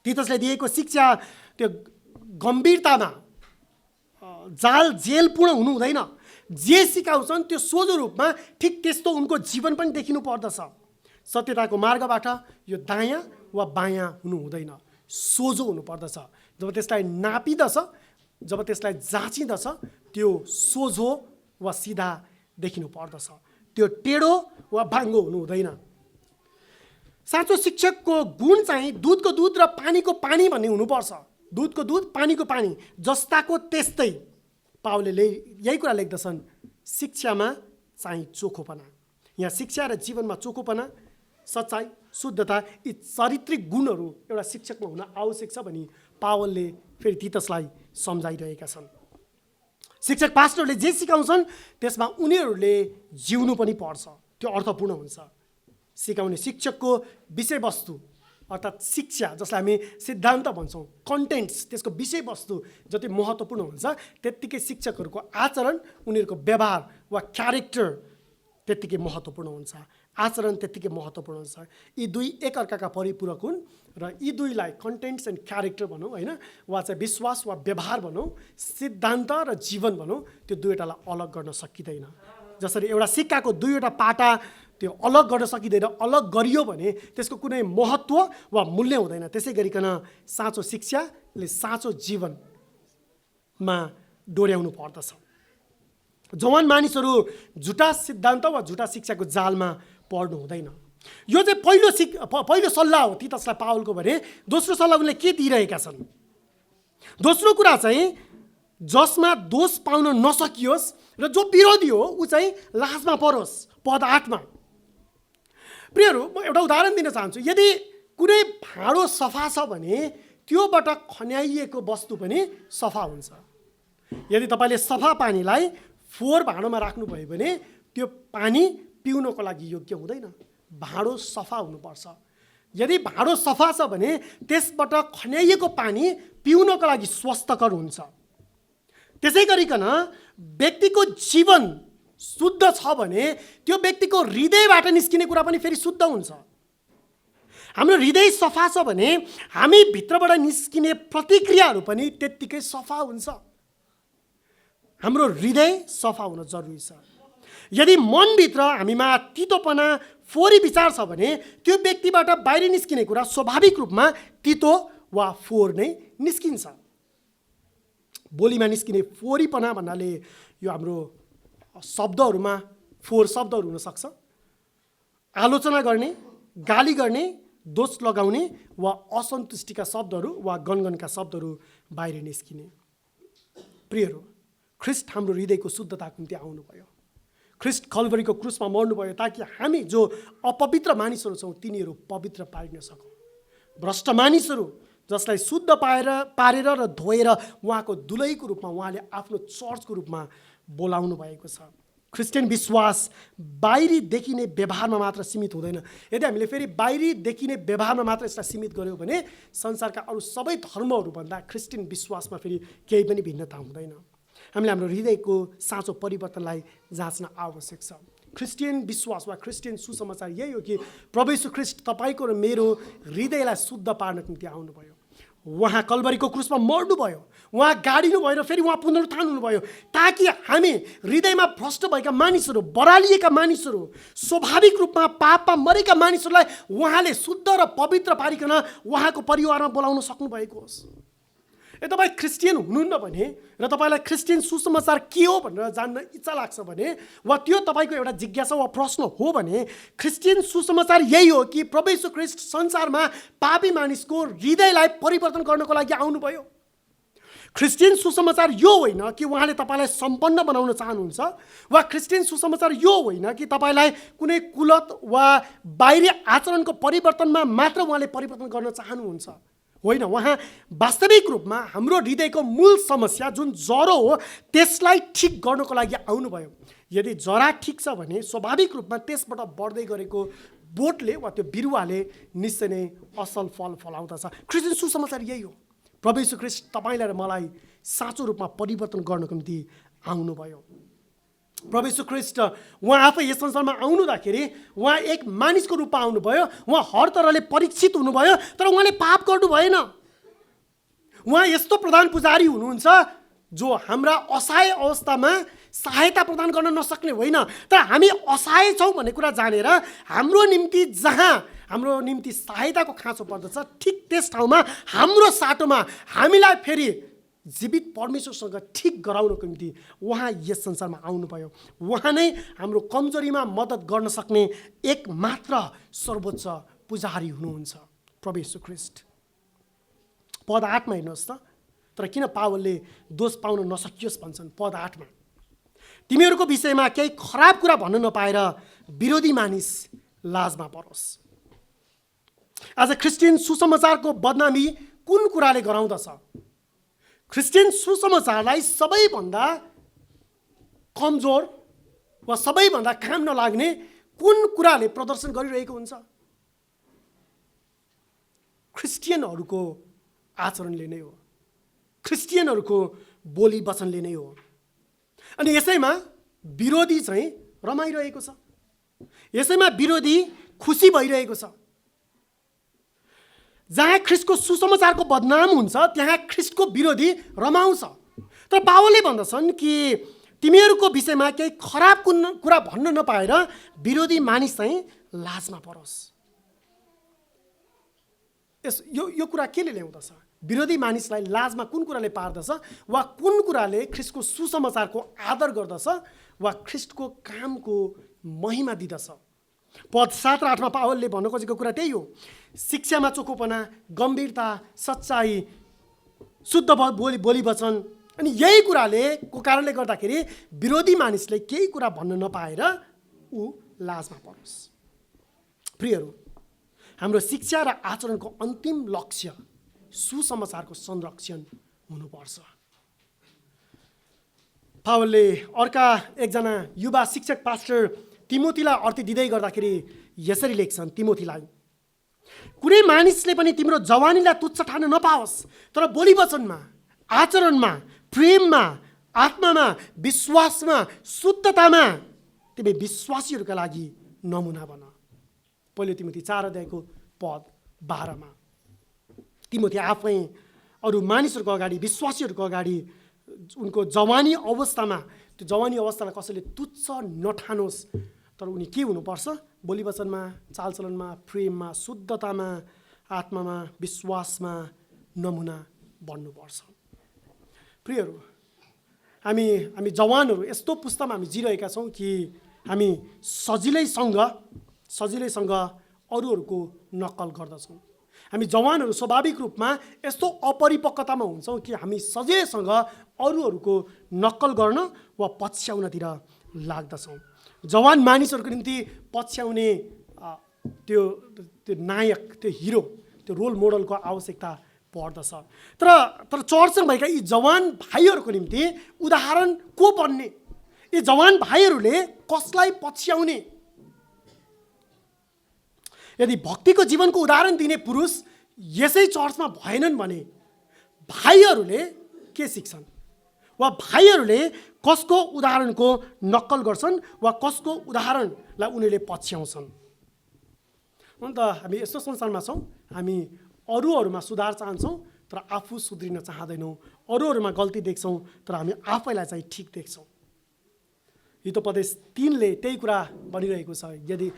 Speaker 1: तीतसले दिएको शिक्षा त्यो गम्भीरतामा जेलपूर्ण हुनु हुँदैन। जे सिकाउँछन् त्यो सोझो रूपमा ठिक त्यस्तो उनको जीवन पनि देखिनु पर्दछ। सत्यताको मार्गबाट यो दायाँ वा बायाँ हुनु हुँदैन, सोझो हुनुपर्दछ। जब त्यसलाई नापिदछ, जब त्यसलाई जाँचिदछ, त्यो सोझो वा सिधा देखिनु पर्दछ, त्यो टेढो वा बाङ्गो हुनु हुँदैन। साँचो शिक्षकको गुण चाहिँ दुधको दुध र पानीको पानी भन्ने हुनुपर्छ। दुधको दुध, पानीको पानी, जस्ताको त्यस्तै। पावलले यही कुरा लेख्दछन्, शिक्षामा चाहिँ चोखोपना। यहाँ शिक्षा र जीवनमा चोखोपना, सच्चाई, शुद्धता, यी चारित्रिक गुणहरू एउटा शिक्षकमा हुन आवश्यक छ भनी पावलले फेरि तीतसलाई सम्झाइरहेका छन्। शिक्षक पास्टरले जे सिकाउँछन् त्यसमा उनीहरूले जिउनु पनि पर्छ, त्यो अर्थपूर्ण हुन्छ। सिकाउने शिक्षकको विषयवस्तु अर्थात् शिक्षा, जसलाई हामी सिद्धान्त भन्छौँ, कन्टेन्ट्स, त्यसको विषयवस्तु जति महत्त्वपूर्ण हुन्छ त्यत्तिकै शिक्षकहरूको आचरण, उनीहरूको व्यवहार वा क्यारेक्टर त्यत्तिकै महत्त्वपूर्ण हुन्छ, आचरण त्यत्तिकै महत्त्वपूर्ण हुन्छ। यी दुई एकअर्काका परिपूरक हुन् र यी दुईलाई कन्टेन्ट्स एन्ड क्यारेक्टर भनौँ होइन, वा चाहिँ विश्वास वा व्यवहार भनौँ, सिद्धान्त र जीवन भनौँ, त्यो दुईवटालाई अलग गर्न सकिँदैन। जसरी एउटा सिक्काको दुईवटा पाटा त्यो अलग गर्न सकिँदैन, अलग गरियो भने त्यसको कुनै महत्त्व वा मूल्य हुँदैन। त्यसै गरिकन साँचो शिक्षाले साँचो जीवनमा डोर्याउनु पर्दछ। जवान मानिसहरू झुटा सिद्धान्त वा झुटा शिक्षाको जालमा पर्नु हुँदैन। यो चाहिँ पहिलो सल्लाह हो तीतसलाई पावलको भने। दोस्रो सल्लाह उनले के दिइरहेका छन्? दोस्रो कुरा चाहिँ जसमा दोष पाउन नसकियोस् र जो विरोधी हो ऊ चाहिँ लाजमा परोस्। पद 8 मा प्रियहरू, म एउटा उदाहरण दिन चाहन्छु। यदि कुनै भाँडो सफा छ भने त्योबाट खन्याइएको वस्तु पनि सफा हुन्छ। यदि तपाईँले सफा पानीलाई फोहोर भाँडोमा राख्नुभयो भने त्यो पानी पिउनको लागि योग्य हुँदैन। भाँडो सफा हुनुपर्छ। यदि भाँडो सफा छ भने त्यसबाट खन्याइएको पानी पिउनको लागि स्वस्थकर हुन्छ। त्यसै गरिकन व्यक्तिको जीवन शुद्ध छ भने त्यो व्यक्तिको हृदयबाट निस्किने कुरा पनि फेरि शुद्ध हुन्छ। हाम्रो हृदय सफा छ भने हामी भित्रबाट निस्किने प्रतिक्रियाहरू पनि त्यत्तिकै सफा हुन्छ। हाम्रो हृदय सफा हुन जरुरी छ। यदि मनभित्र हामीमा तितोपना, फोहोरी विचार छ भने त्यो व्यक्तिबाट बाहिर निस्किने कुरा स्वाभाविक रूपमा तितो वा फोहोर नै निस्किन्छ। बोलीमा निस्किने फोहोरीपना भन्नाले यो हाम्रो शब्दहरूमा फोहोर शब्दहरू हुनसक्छ। आलोचना गर्ने, गाली गर्ने, दोष लगाउने वा असन्तुष्टिका शब्दहरू वा गनगनका शब्दहरू बाहिर निस्किने। प्रियहरू, ख्रिस्ट हाम्रो हृदयको शुद्धताको निम्ति आउनुभयो। ख्रिस्ट कल्भरीको क्रुसमा मर्नुभयो ताकि हामी जो अपवित्र मानिसहरू छौँ तिनीहरू पवित्र पारिन सकौँ। भ्रष्ट मानिसहरू जसलाई शुद्ध पारेर र धोएर उहाँको दुलैको रूपमा उहाँले आफ्नो चर्चको रूपमा बोलाउनु भएको छ। क्रिस्चियन विश्वास बाहिरी देखिने व्यवहारमा मात्र सीमित हुँदैन। यदि हामीले फेरि बाहिरी देखिने व्यवहारमा मात्र यसलाई सीमित गऱ्यौँ भने संसारका अरू सबै धर्महरूभन्दा क्रिस्चियन विश्वासमा फेरि केही पनि भिन्नता हुँदैन। हामीले हाम्रो हृदयको साँचो परिवर्तनलाई जाँच्न आवश्यक छ। क्रिस्चियन विश्वास वा क्रिस्चियन सुसमाचार यही हो कि प्रभु येशू ख्रीष्ट तपाईँको र मेरो हृदयलाई शुद्ध पार्नको निम्ति आउनुभयो। उहाँ कल्भरीको क्रुसमा मर्नुभयो, उहाँ गाडिनु भयो र फेरि उहाँ पुनरुत्थान हुनुभयो ताकि हामी हृदयमा भ्रष्ट भएका मानिसहरू, बरालिएका मानिसहरू, स्वाभाविक रूपमा पापमा मरेका मानिसहरूलाई उहाँले शुद्ध र पवित्र पारिकन उहाँको परिवारमा बोलाउन सक्नुभएको होस्। तपाईँ क्रिस्चियन हुनुहुन्न भने र तपाईँलाई क्रिस्चियन सुसमाचार के हो भनेर जान्न इच्छा लाग्छ भने वा त्यो तपाईँको एउटा जिज्ञासा वा प्रश्न हो भने क्रिस्चियन सुसमाचार यही हो कि प्रभु येशू ख्रीष्ट संसारमा पापी मानिसको हृदयलाई परिवर्तन गर्नको लागि आउनुभयो। क्रिस्चियन सुसमाचार यो होइन कि उहाँले तपाईँलाई सम्पन्न बनाउन चाहनुहुन्छ वा क्रिस्चियन सुसमाचार यो होइन कि तपाईँलाई कुनै कुलत वा बाहिरी आचरणको परिवर्तनमा मात्र उहाँले परिवर्तन गर्न चाहनुहुन्छ। होइन, उहाँ वास्तविक रूपमा हाम्रो हृदयको मूल समस्या जुन जरो हो त्यसलाई ठिक गर्नको लागि आउनुभयो। यदि जरा ठिक छ भने स्वाभाविक रूपमा त्यसबाट बढ्दै गरेको बोटले वा त्यो बिरुवाले निश्चय नै असल फल फलाउँदछ। क्रिस्चियन सुसमाचार यही हो। प्रभु येशू ख्रीष्ट तपाईँलाई र मलाई साँचो रूपमा परिवर्तन गर्नको निम्ति आउनुभयो। प्रभु येशू ख्रीष्ट उहाँ आफै यस संसारमा आउनुहुँदाखेरि उहाँ एक मानिसको रूपमा आउनुभयो। उहाँ हर तरहले परीक्षित हुनुभयो तर उहाँले पाप गर्नु भएन। उहाँ यस्तो प्रधान पुजारी हुनुहुन्छ जो हाम्रा असहाय अवस्थामा सहायता प्रदान गर्न नसक्ने होइन, तर हामी असहाय छौँ भन्ने कुरा जानेर हाम्रो निम्ति जहाँ हाम्रो निम्ति सहायताको खाँचो पर्दछ ठिक त्यस ठाउँमा हाम्रो साटोमा हामीलाई फेरि जीवित परमेश्वरसँग ठिक गराउनको निम्ति उहाँ यस संसारमा आउनुभयो। उहाँ नै हाम्रो कमजोरीमा मद्दत गर्न सक्ने एक मात्र सर्वोच्च पुजारी हुनुहुन्छ प्रभु येशू ख्रीष्ट। पद 8 मा हेर्नुहोस् त। तर किन पावलले दोष पाउन नसकियोस् भन्छन्? पद 8 मा तिमीहरूको विषयमा केही खराब कुरा भन्न नपाएर विरोधी मानिस लाजमा परोस्। आज क्रिस्चियन सुसमाचारको बदनामी कुन कुराले गराउँदछ? क्रिस्चियन सुसमाचारलाई सबैभन्दा कमजोर वा सबैभन्दा काम नलाग्ने कुन कुराले प्रदर्शन गरिरहेको हुन्छ? क्रिस्चियनहरूको आचरणले नै हो, क्रिस्चियनहरूको बोली वचनले नै हो। अनि यसैमा विरोधी चाहिँ रमाइरहेको छ, यसैमा विरोधी खुसी भइरहेको छ। जहाँ ख्रिस्टको सुसमाचारको बदनाम हुन्छ त्यहाँ ख्रिस्टको विरोधी रमाउँछ। तर पावलले भन्दछन् कि तिमीहरूको विषयमा केही खराब कुरा भन्न नपाएर विरोधी मानिस चाहिँ लाजमा परोस्। यो कुरा केले ल्याउँदछ? विरोधी मानिसलाई लाजमा कुन कुराले पार्दछ वा कुन कुराले ख्रिस्टको सुसमाचारको आदर गर्दछ वा ख्रिस्टको कामको महिमा दिदछ। पद 7 र 8मा पावलले भन्न खोजेको कुरा त्यही हो। शिक्षामा चोखोपना, गम्भीरता, सच्चाई, शुद्ध बोली वचन, अनि यही कुराले को कारणले गर्दाखेरि विरोधी मानिसले केही कुरा भन्न नपाएर ऊ लाजमा परोस्। प्रियहरू, हाम्रो शिक्षा र आचरणको अन्तिम लक्ष्य सुसमाचारको संरक्षण हुनुपर्छ। पावलले अर्का एकजना युवा शिक्षक पास्टर तिमोथीलाई अर्थ दिँदै गर्दाखेरि यसरी लेख्छन् तिमोथीलाई, कुनै मानिसले पनि तिम्रो जवानीलाई तुच्छ ठान्न नपाओस्, तर बोली वचनमा, आचरणमा, प्रेममा, आत्मामा, विश्वासमा, शुद्धतामा तिमी विश्वासीहरूका लागि नमुना बन। पहिलो तिमोथी 4 अध्यायको पद 12मा तिमोथी आफै अरू मानिसहरूको अगाडि, विश्वासीहरूको अगाडि उनको जवानी अवस्थामा, त्यो जवानी अवस्थालाई कसैले तुच्छ नठानोस्, तर उनी के हुनुपर्छ? बोली वचनमा, चालचलनमा, प्रेममा, शुद्धतामा, आत्मामा, विश्वासमा नमुना बन्नुपर्छ। प्रियहरू, हामी जवानहरू यस्तो पुस्तामा हामी जिरहेका छौँ कि हामी सजिलैसँग अरूहरूको नक्कल गर्दछौँ। हामी जवानहरू स्वाभाविक रूपमा यस्तो अपरिपक्वतामा हुन्छौँ कि हामी सजिलैसँग अरूहरूको नक्कल गर्न वा पछ्याउनतिर लाग्दछौँ। जवान मानिसहरूको निम्ति पछ्याउने त्यो नायक, त्यो हिरो, त्यो रोल मोडलको आवश्यकता पर्दछ। तर चर्चमा भएका यी जवान भाइहरूको निम्ति उदाहरण को बन्ने? यी जवान भाइहरूले कसलाई पछ्याउने? यदि भक्तिको जीवनको उदाहरण दिने पुरुष यसै चर्चमा भएनन् भने भाइहरूले के सिक्छन्? वा भाइहरूले कसको उदाहरणको नक्कल गर्छन् वा कसको उदाहरणलाई उनीहरूले पछ्याउँछन्? अन्त हामी यस्तो संसारमा छौँ, हामी अरूहरूमा सुधार चाहन्छौँ तर आफू सुध्रिन चाहँदैनौँ, अरूहरूमा गल्ती देख्छौँ तर हामी आफैलाई चाहिँ ठिक देख्छौँ। हितोपदेश 3ले त्यही कुरा भनिरहेको छ, यदि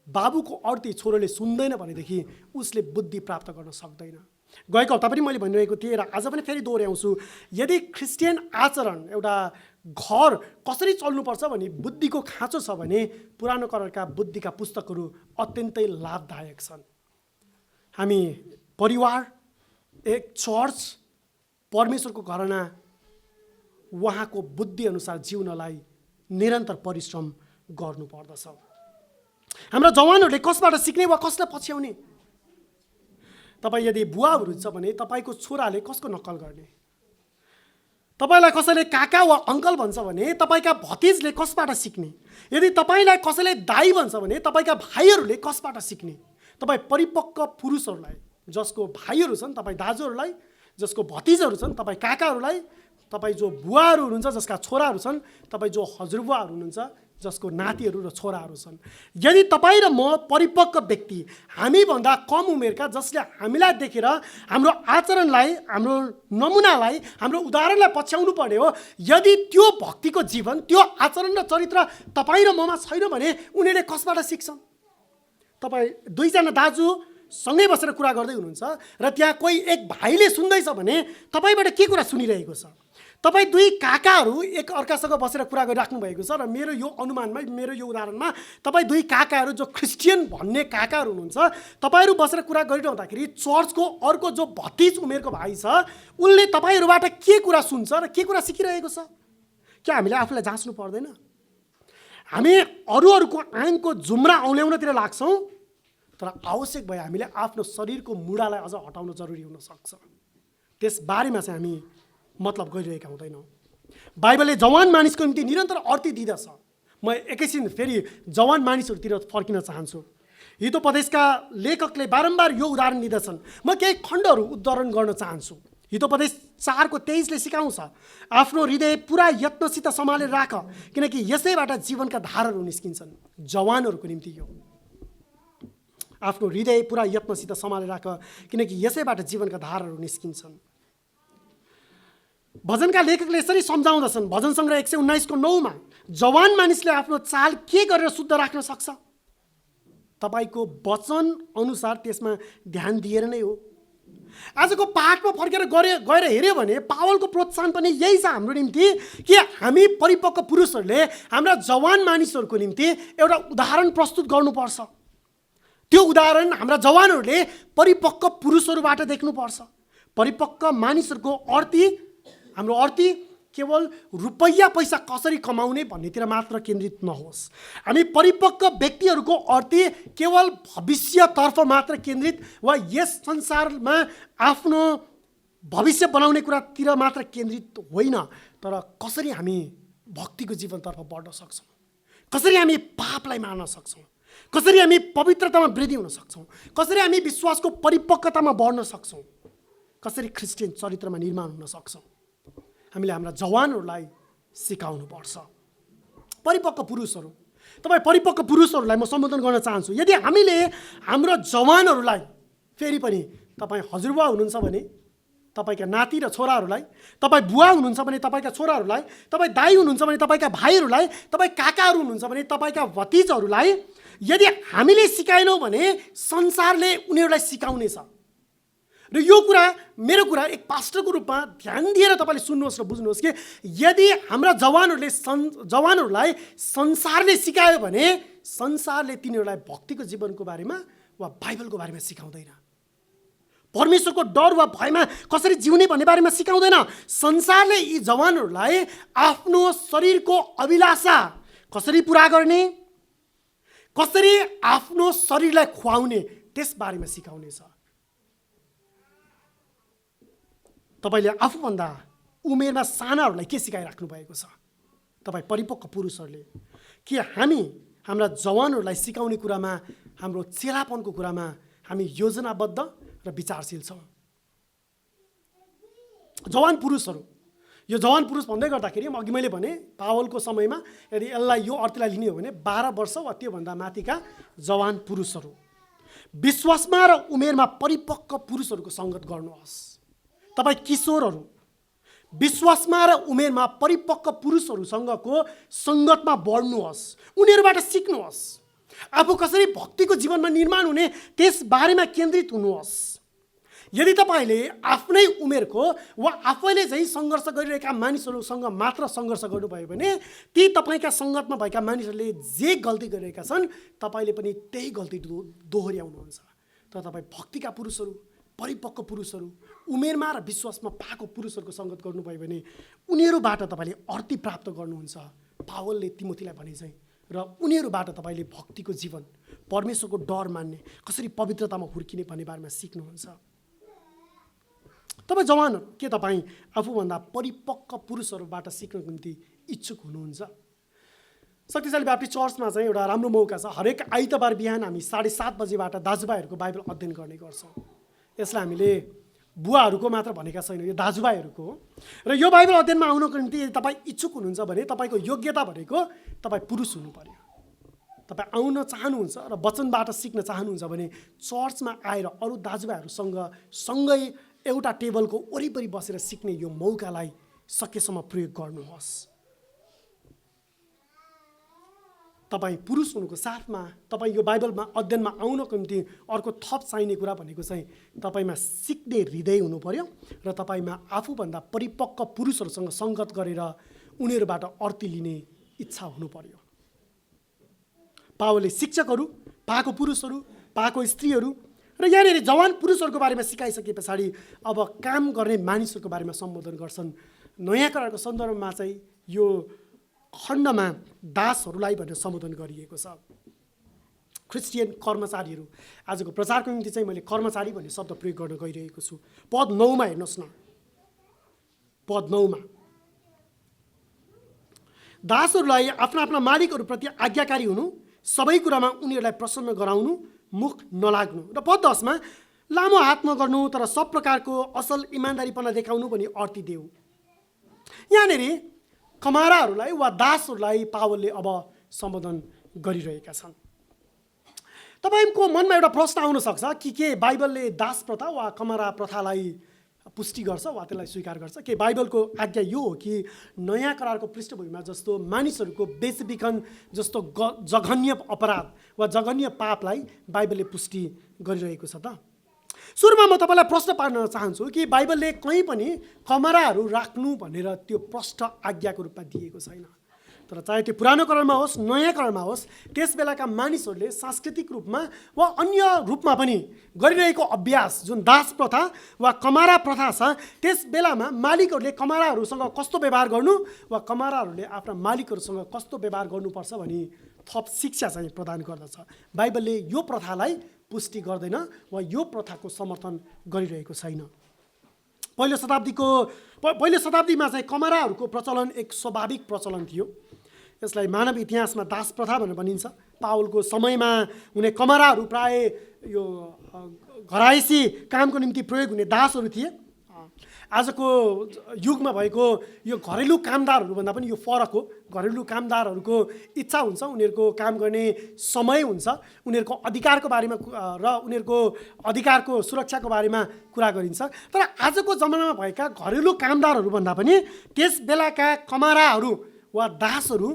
Speaker 1: बाबुको अर्थी छोरोले सुन्दैन भनेदेखि उसले बुद्धि प्राप्त गर्न सक्दैन। गएको हप्ता पनि मैले भनिरहेको थिएँ र आज पनि फेरि दोहोऱ्याउँछु, यदि क्रिस्चियन आचरण, एउटा घर कसरी चल्नुपर्छ भन्ने बुद्धिको खाँचो छ भने पुरानो करारका बुद्धिका पुस्तकहरू अत्यन्तै लाभदायक छन्। हामी परिवार, एक चर्च, परमेश्वरको घरना उहाँको बुद्धि अनुसार जिउनलाई निरन्तर परिश्रम गर्नुपर्दछ। हाम्रा जवानहरूले कसबाट सिक्ने वा कसलाई पछ्याउने? तपाईँ यदि बुवा हुनुहुन्छ भने तपाईँको छोराले कसको नक्कल गर्ने? तपाईँलाई कसैले काका वा अङ्कल भन्छ भने तपाईँका भतिजले कसबाट सिक्ने? यदि तपाईँलाई कसैले दाइ भन्छ भने तपाईँका भाइहरूले कसबाट सिक्ने? तपाईँ परिपक्व पुरुषहरूलाई, जसको भाइहरू छन्, तपाईँ दाजुहरूलाई, जसको भतिजहरू छन्, तपाईँ काकाहरूलाई, तपाईँ जो बुवाहरू हुनुहुन्छ जसका छोराहरू छन्, तपाईँ जो हजुरबुवाहरू हुनुहुन्छ जसको नातिहरू र छोराहरू छन्, यदि तपाईँ र म परिपक्व व्यक्ति, हामीभन्दा कम उमेरका, जसले हामीलाई देखेर हाम्रो आचरणलाई, हाम्रो नमुनालाई, हाम्रो उदाहरणलाई पछ्याउनु पर्ने हो, यदि त्यो भक्तिको जीवन, त्यो आचरण र चरित्र तपाईँ र ममा छैन भने उनीहरूले कसबाट सिक्छन्? तपाईँ दुईजना दाजु सँगै बसेर कुरा गर्दै हुनुहुन्छ र त्यहाँ कोही एक भाइले सुन्दैछ भने तपाईँबाट के कुरा सुनिरहेको छ? तपाईँ दुई काकाहरू एक अर्कासँग बसेर कुरा गरिराख्नु भएको छ र मेरो यो अनुमानमा, मेरो यो उदाहरणमा तपाईँ दुई काकाहरू जो क्रिस्चियन भन्ने काकाहरू हुनुहुन्छ, तपाईँहरू बसेर कुरा गरिरहँदाखेरि चर्चको अर्को जो भतिज उमेरको भाइ छ उनले तपाईँहरूबाट के कुरा सुन्छ र के कुरा सिकिरहेको छ? क्या हामीले आफूलाई जाँच्नु पर्दैन? हामी अरूहरूको आइनको जुम्रा औल्याउनतिर लाग्छौँ, तर आवश्यक भए हामीले आफ्नो शरीरको मुढालाई अझ हटाउन जरुरी हुनसक्छ। त्यसबारेमा चाहिँ हामी मतलब गरिरहेका हुँदैनौँ। बाइबलले जवान मानिसको निम्ति निरन्तर अर्थी दिँदछ। म एकैछिन फेरि जवान मानिसहरूतिर फर्किन चाहन्छु। हितोपदेशका लेखकले बारम्बार यो उदाहरण दिँदछन्। म केही खण्डहरू उद्धरण गर्न चाहन्छु। हितोपदेश 4:23ले सिकाउँछ, आफ्नो हृदय पुरा यत्नसित सम्हालेर राख, किनकि यसैबाट जीवनका धाराहरू निस्किन्छन्। जवानहरूको निम्ति यो, आफ्नो हृदय पुरा यत्नसित सम्हालेर राख, किनकि यसैबाट जीवनका धाराहरू निस्किन्छन्। भजनका लेखकले यसरी सम्झाउँदछन्, भजन सङ्ग्रह 119:9मा, जवान मानिसले आफ्नो चाल के गरेर शुद्ध राख्न सक्छ? तपाईँको वचन अनुसार त्यसमा ध्यान दिएर नै हो। आजको पाठमा फर्केर गएर हेऱ्यो भने पावलको प्रोत्साहन पनि यही छ हाम्रो निम्ति कि हामी परिपक्व पुरुषहरूले हाम्रा जवान मानिसहरूको निम्ति एउटा उदाहरण प्रस्तुत गर्नुपर्छ। त्यो उदाहरण हाम्रा जवानहरूले परिपक्व पुरुषहरूबाट देख्नुपर्छ। परिपक्व मानिसहरूको अर्थी, हाम्रो अर्थी केवल रुपैयाँ पैसा कसरी कमाउने भन्नेतिर मात्र केन्द्रित नहोस्। हामी परिपक्व व्यक्तिहरूको अर्थी केवल भविष्यतर्फ मात्र केन्द्रित वा यस संसारमा आफ्नो भविष्य बनाउने कुरातिर मात्र केन्द्रित होइन, तर कसरी हामी भक्तिको जीवनतर्फ बढ्न सक्छौँ, कसरी हामी पापलाई मार्न सक्छौँ, कसरी हामी पवित्रतामा वृद्धि हुन सक्छौँ, कसरी हामी विश्वासको परिपक्वतामा बढ्न सक्छौँ, कसरी क्रिस्चियन चरित्रमा निर्माण हुन सक्छौँ, हामीले हाम्रा जवानहरूलाई सिकाउनुपर्छ। परिपक्व पुरुषहरू, तपाईँ परिपक्व पुरुषहरूलाई म सम्बोधन गर्न चाहन्छु। यदि हामीले हाम्रो जवानहरूलाई, फेरि पनि तपाईँ हजुरबुवा हुनुहुन्छ भने तपाईँका नाति र छोराहरूलाई, तपाईँ बुवा हुनुहुन्छ भने तपाईँका छोराहरूलाई, तपाईँ दाइ हुनुहुन्छ भने तपाईँका भाइहरूलाई, तपाईँ काकाहरू हुनुहुन्छ भने तपाईँका भतिजहरूलाई यदि हामीले सिकाएनौँ भने संसारले उनीहरूलाई सिकाउनेछ। र यो कुरा, मेरो कुरा एक पास्टरको रूपमा ध्यान दिएर तपाईँले सुन्नुहोस् र बुझ्नुहोस् कि यदि हाम्रा जवानहरूलाई संसारले सिकायो भने संसारले तिनीहरूलाई भक्तिको जीवनको बारेमा वा बाइबलको बारेमा सिकाउँदैन, परमेश्वरको डर वा भयमा कसरी जिउने भन्ने बारेमा सिकाउँदैन। संसारले यी जवानहरूलाई आफ्नो शरीरको अभिलाषा कसरी पुरा गर्ने, कसरी आफ्नो शरीरलाई खुवाउने, त्यस बारेमा सिकाउनेछ। तपाईँले आफूभन्दा उमेरमा सानाहरूलाई के सिकाइराख्नु भएको छ? तपाईँ परिपक्व पुरुषहरूले कि हामी हाम्रा जवानहरूलाई सिकाउने कुरामा, हाम्रो चेलापनको कुरामा हामी योजनाबद्ध र विचारशील छौँ। जवान पुरुषहरू, यो जवान पुरुष भन्दै गर्दाखेरि अघि मैले भने पावलको समयमा यदि यसलाई यो अर्थलाई लिने हो भने 12 वर्ष वा त्योभन्दा माथिका जवान पुरुषहरू, विश्वासमा र उमेरमा परिपक्व पुरुषहरूको सङ्गत गर्नुहोस्। तपाईँ किशोरहरू, विश्वासमा र उमेरमा परिपक्व पुरुषहरूसँगको सङ्गतमा बढ्नुहोस्, उनीहरूबाट सिक्नुहोस्। आफू कसरी भक्तिको जीवनमा निर्माण हुने त्यस बारेमा केन्द्रित हुनुहोस्। यदि तपाईँले आफ्नै उमेरको वा आफैले चाहिँ सङ्घर्ष गरिरहेका मानिसहरूसँग मात्र सङ्घर्ष गर्नुभयो भने ती तपाईँका सङ्गतमा भएका मानिसहरूले जे गल्ती गरिरहेका छन् तपाईँले पनि त्यही गल्ती दोहोऱ्याउनुहुन्छ। तर तपाईँ भक्तिका पुरुषहरू, परिपक्व पुरुषहरू, उमेरमा र विश्वासमा पाएको पुरुषहरूको सङ्गत गर्नुभयो भने उनीहरूबाट तपाईँले अर्थी प्राप्त गर्नुहुन्छ। पावलले तिमोथीलाई भने चाहिँ, र उनीहरूबाट तपाईँले भक्तिको जीवन, परमेश्वरको डर मान्ने, कसरी पवित्रतामा हुर्किने भन्ने बारेमा सिक्नुहुन्छ। तपाईँ जवानहरू, के तपाईँ आफूभन्दा परिपक्व पुरुषहरूबाट सिक्नको निम्ति इच्छुक हुनुहुन्छ? शक्तिशाली ब्याप्टिस्ट चर्चमा चाहिँ एउटा राम्रो मौका छ। हरेक आइतबार बिहान हामी 7:30 बजेबाट दाजुभाइहरूको बाइबल अध्ययन गर्ने गर्छौँ। यसलाई हामीले बुवाहरूको मात्र भनेका छैनौँ, यो दाजुभाइहरूको हो। र यो बाइबल अध्ययनमा आउनको निम्ति यदि तपाईँ इच्छुक हुनुहुन्छ भने तपाईँको योग्यता भनेको तपाईँ पुरुष हुनु पर्यो। तपाईँ आउन चाहनुहुन्छ र वचनबाट सिक्न चाहनुहुन्छ भने चर्चमा आएर अरू दाजुभाइहरूसँग सँगै एउटा टेबलको वरिपरि बसेर सिक्ने यो मौकालाई सकेसम्म प्रयोग गर्नुहोस्। तपाईँ पुरुष हुनुको साथमा तपाईँ यो बाइबलमा अध्ययनमा आउनको निम्ति अर्को थप चाहिने कुरा भनेको चाहिँ तपाईँमा सिक्ने हृदय हुनु पर्यो र तपाईँमा आफूभन्दा परिपक्व पुरुषहरूसँग सङ्गत गरेर उनीहरूबाट अर्थी लिने इच्छा हुनु पर्यो। पावलले शिक्षकहरू, पाएको पुरुषहरू, पाएको स्त्रीहरू र यहाँनिर जवान पुरुषहरूको बारेमा सिकाइसके पछाडि अब काम गर्ने मानिसहरूको बारेमा सम्बोधन गर्छन्। नयाँ करारको सन्दर्भमा चाहिँ यो खण्डमा दासहरूलाई भनेर सम्बोधन गरिएको छ। क्रिस्चियन कर्मचारीहरू, आजको प्रचारको निम्ति चाहिँ मैले कर्मचारी भन्ने शब्द प्रयोग गर्न गइरहेको छु। पद 9 मा हेर्नुहोस् न, पद 9 मा दासहरूलाई आफ्ना आफ्ना मालिकहरूप्रति आज्ञाकारी हुनु, सबै कुरामा उनीहरूलाई प्रसन्न गराउनु, मुख नलाग्नु। र पद 10 मा लामो हात नगर्नु तर सब प्रकारको असल इमान्दारीपना देखाउनु भनी अर्थी देऊ। यहाँनिर कमाराहरूलाई वा दासहरूलाई पावलले अब सम्बोधन गरिरहेका छन्। तपाईँको मनमा एउटा प्रश्न आउन सक्छ कि के बाइबलले दास प्रथा वा कमारा प्रथालाई पुष्टि गर्छ वा त्यसलाई स्वीकार गर्छ? के बाइबलको आज्ञा यो हो कि नयाँ करारको पृष्ठभूमिमा जस्तो मानिसहरूको बेचबिखन जस्तो जघन्य अपराध वा जघन्य पापलाई बाइबलले पुष्टि गरिरहेको छ त? सुरुमा म तपाईँलाई प्रश्न पार्न चाहन्छु कि बाइबलले कहीँ पनि कमराहरू राख्नु भनेर त्यो प्रष्ट आज्ञाको रूपमा दिएको छैन। तर चाहे त्यो पुरानो करारमा होस् नयाँ करारमा होस्, त्यस बेलाका मानिसहरूले सांस्कृतिक रूपमा वा अन्य रूपमा पनि गरिरहेको अभ्यास जुन दास प्रथा वा कमारा प्रथा छ, त्यस बेलामा मालिकहरूले कमाराहरूसँग कस्तो व्यवहार गर्नु वा कमाराहरूले आफ्ना मालिकहरूसँग कस्तो व्यवहार गर्नुपर्छ भनी थप शिक्षा चाहिँ प्रदान गर्दछ। बाइबलले यो प्रथालाई पुष्टि गर्दैन वा यो प्रथाको समर्थन गरिरहेको छैन। पहिलो शताब्दीमा चाहिँ कमराहरूको प्रचलन एक स्वाभाविक प्रचलन थियो। यसलाई मानव इतिहासमा दास प्रथा भनेर भनिन्छ। पावलको समयमा हुने कमराहरू प्राय यो घरायसी कामको निम्ति प्रयोग हुने दासहरू थिए। आजको युगमा भएको यो घरेलु कामदारहरू भन्दा पनि यो फरक हो। घरेलु कामदारहरूको इच्छा हुन्छ, उनीहरूको काम गर्ने समय हुन्छ, उनीहरूको अधिकारको बारेमा र उनीहरूको अधिकारको सुरक्षाको बारेमा कुरा गरिन्छ। तर आजको जमानामा भएका घरेलु कामदारहरू भन्दा पनि त्यस बेलाका कमाराहरू वा दासहरू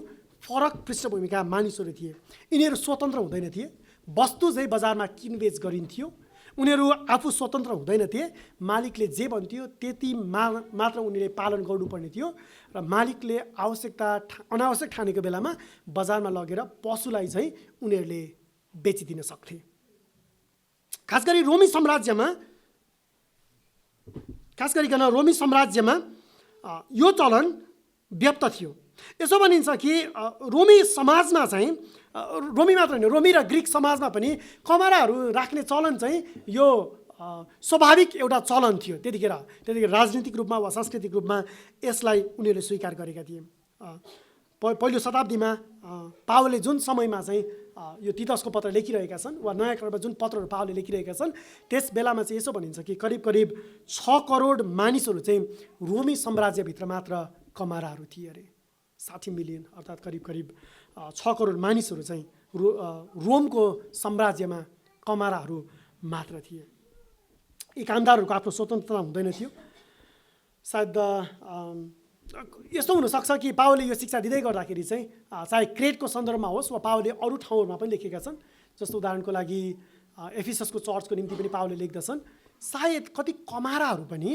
Speaker 1: फरक पृष्ठभूमिका मानिसहरू थिए। यिनीहरू स्वतन्त्र हुँदैन थिए। वस्तु चाहिँ बजारमा किनबेच गरिन्थ्यो। उनीहरू आफू स्वतन्त्र हुँदैनथे। मालिकले जे भन्थ्यो त्यति मात्र उनीहरूले पालन गर्नुपर्ने थियो र मालिकले अनावश्यक ठानेको बेलामा बजारमा लगेर पशुलाई चाहिँ उनीहरूले बेचिदिन सक्थे। खास गरिकन रोमी साम्राज्यमा यो चलन व्याप्त थियो। यसो भनिन्छ कि रोमी समाजमा चाहिँ रोमी मात्र होइन, रोमी र ग्रिक समाजमा पनि कमराहरू राख्ने चलन चाहिँ यो स्वाभाविक एउटा चलन थियो। त्यतिखेर राजनीतिक रूपमा वा सांस्कृतिक रूपमा यसलाई उनीहरूले स्वीकार गरेका थिए। पहिलो शताब्दीमा पावलले जुन समयमा चाहिँ यो तीतसको पत्र लेखिरहेका छन् वा नयाँ करारमा जुन पत्रहरू पावलले लेखिरहेका छन्, त्यस बेलामा चाहिँ यसो भनिन्छ कि करिब 6 करोड मानिसहरू चाहिँ रोमी साम्राज्यभित्र मात्र कमराहरू थिए अरे। 60 मिलियन अर्थात् करिब 6 करोड मानिसहरू चाहिँ रोमको साम्राज्यमा कमराहरू मात्र थिए। यी कामदारहरूको आफ्नो स्वतन्त्रता हुँदैन थियो। सायद यस्तो हुनसक्छ कि पावलले यो शिक्षा दिँदै गर्दाखेरि चाहिँ चाहे क्रेटको सन्दर्भमा होस् वा पावलले अरू ठाउँहरूमा पनि लेखेका छन्। जस्तो उदाहरणको लागि एफिससको चर्चको निम्ति पनि पावलले लेख्दछन्। सायद कति कमाराहरू पनि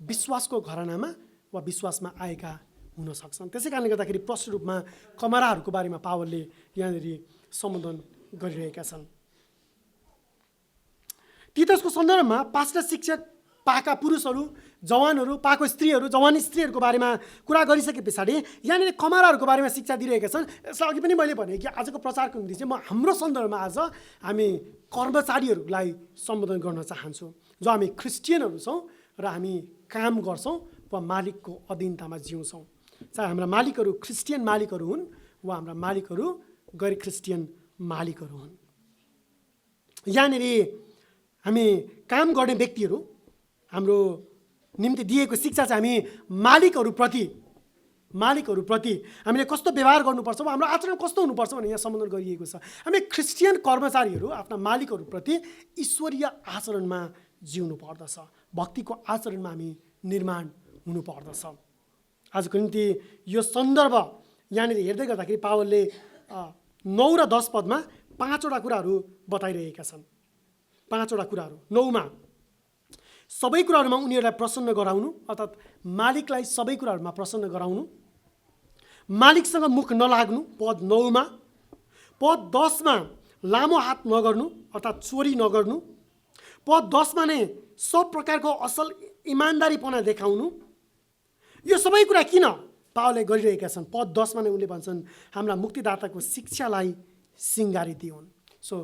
Speaker 1: विश्वासको घरानामा वा विश्वासमा आएका हुन सक्छन्। त्यसै कारणले गर्दाखेरि प्रष्ट रूपमा कमराहरूको बारेमा पावलले यहाँनिर सम्बोधन गरिरहेका छन्। तीतसको सन्दर्भमा पास्टर शिक्षक पाएका पुरुषहरू, जवानहरू, पाएको स्त्रीहरू, जवान स्त्रीहरूको बारेमा कुरा गरिसके पछाडि यहाँनिर कमराहरूको बारेमा शिक्षा दिइरहेका छन्। यसलाई अघि पनि मैले भने कि आजको प्रचारको निम्ति चाहिँ म हाम्रो सन्दर्भमा आज हामी कर्मचारीहरूलाई सम्बोधन गर्न चाहन्छु, जो हामी क्रिस्चियनहरू छौँ र हामी काम गर्छौँ वा मालिकको अधीनतामा जिउँछौँ। चाहे हाम्रा मालिकहरू क्रिस्चियन मालिकहरू हुन् वा हाम्रा मालिकहरू गैर क्रिस्चियन मालिकहरू हुन्। यहाँनिर हामी काम गर्ने व्यक्तिहरू हाम्रो निम्ति दिएको शिक्षा चाहिँ हामी मालिकहरूप्रति हामीले कस्तो व्यवहार गर्नुपर्छ वा हाम्रो आचरण कस्तो हुनुपर्छ भनेर यहाँ सम्बोधन गरिएको छ। हामी क्रिस्चियन कर्मचारीहरू आफ्ना मालिकहरूप्रति ईश्वरीय आचरणमा जिउनु पर्दछ। भक्तिको आचरणमा हामी निर्माण हुनुपर्दछ। आजको निम्ति यो सन्दर्भ यहाँनिर हेर्दै गर्दाखेरि पावलले 9 र 10 पदमा 5वटा कुराहरू बताइरहेका छन्। 5वटा कुराहरू। 9मा सबै कुराहरूमा उनीहरूलाई प्रसन्न गराउनु, अर्थात् मालिकलाई सबै कुराहरूमा प्रसन्न गराउनु, मालिकसँग मुख नलाग्नु पद 9मा। पद 10मा लामो हात नगर्नु अर्थात् चोरी नगर्नु। पद 10मा नै सब प्रकारको असल इमान्दारीपना देखाउनु। यो सबै कुरा किन पावलले गरिरहेका छन्? पद 10मा नै उनले भन्छन् हाम्रा मुक्तिदाताको शिक्षालाई सिँगारिदिउन्। सो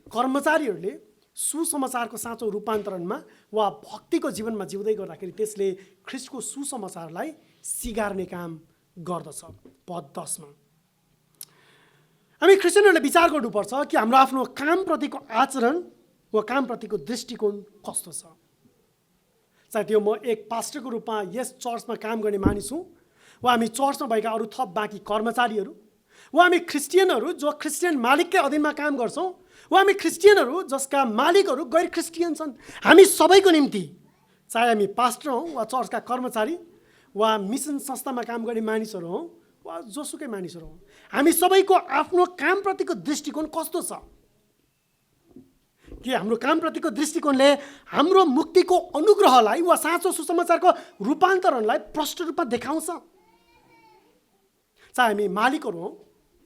Speaker 1: कर्मचारीहरूले सुसमाचारको साँचो रूपान्तरणमा वा भक्तिको जीवनमा जिउँदै गर्दाखेरि त्यसले ख्रीष्टको सुसमाचारलाई सिगार्ने काम गर्दछ। पद 10मा हामी क्रिस्चियनहरूले विचार गर्नुपर्छ कि हाम्रो आफ्नो कामप्रतिको आचरण वा कामप्रतिको दृष्टिकोण कस्तो छ। चाहे त्यो म एक पास्टरको रूपमा यस चर्चमा काम गर्ने मानिस हुँ वा हामी चर्चमा भएका अरू थप बाँकी कर्मचारीहरू वा हामी क्रिस्चियनहरू जो क्रिस्चियन मालिककै अधीनमा काम गर्छौँ वा हामी क्रिस्चियनहरू जसका मालिकहरू गैर क्रिस्चियन छन्। हामी सबैको निम्ति, चाहे हामी पास्टर हौँ वा चर्चका कर्मचारी वा मिसन संस्थामा काम गर्ने मानिसहरू हौँ वा जोसुकै मानिसहरू हौँ, हामी सबैको आफ्नो कामप्रतिको दृष्टिकोण कस्तो छ? कि हाम्रो कामप्रतिको दृष्टिकोणले हाम्रो मुक्तिको अनुग्रहलाई वा साँचो सुसमाचारको रूपान्तरणलाई प्रष्ट रूपमा देखाउँछ। चाहे हामी मालिकहरू हौँ,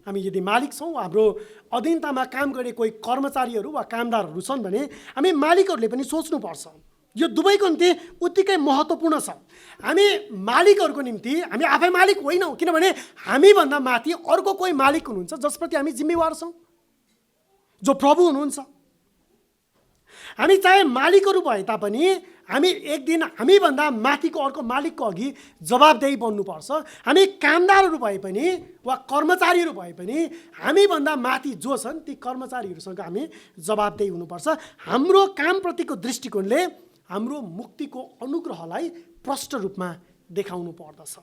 Speaker 1: हामी यदि मालिक छौँ, हाम्रो अधीनतामा काम गर्ने कोही कर्मचारीहरू वा कामदारहरू छन् भने हामी मालिकहरूले पनि सोच्नुपर्छ। यो दुवैको निम्ति उत्तिकै महत्त्वपूर्ण छ। हामी मालिकहरूको निम्ति हामी आफै मालिक होइनौँ, किनभने हामीभन्दा माथि अर्को कोही मालिक हुनुहुन्छ जसप्रति हामी जिम्मेवार छौँ, जो प्रभु हुनुहुन्छ। हामी चाहे मालिकहरू भए तापनि हामी एक दिन हामीभन्दा माथिको अर्को मालिकको अघि जवाबदेही बन्नुपर्छ। हामी कामदारहरू भए पनि वा कर्मचारीहरू भए पनि हामीभन्दा माथि जो छन् ती कर्मचारीहरूसँग हामी जवाबदेही हुनुपर्छ। हाम्रो कामप्रतिको दृष्टिकोणले हाम्रो मुक्तिको अनुग्रहलाई प्रष्ट रूपमा देखाउनु पर्दछ।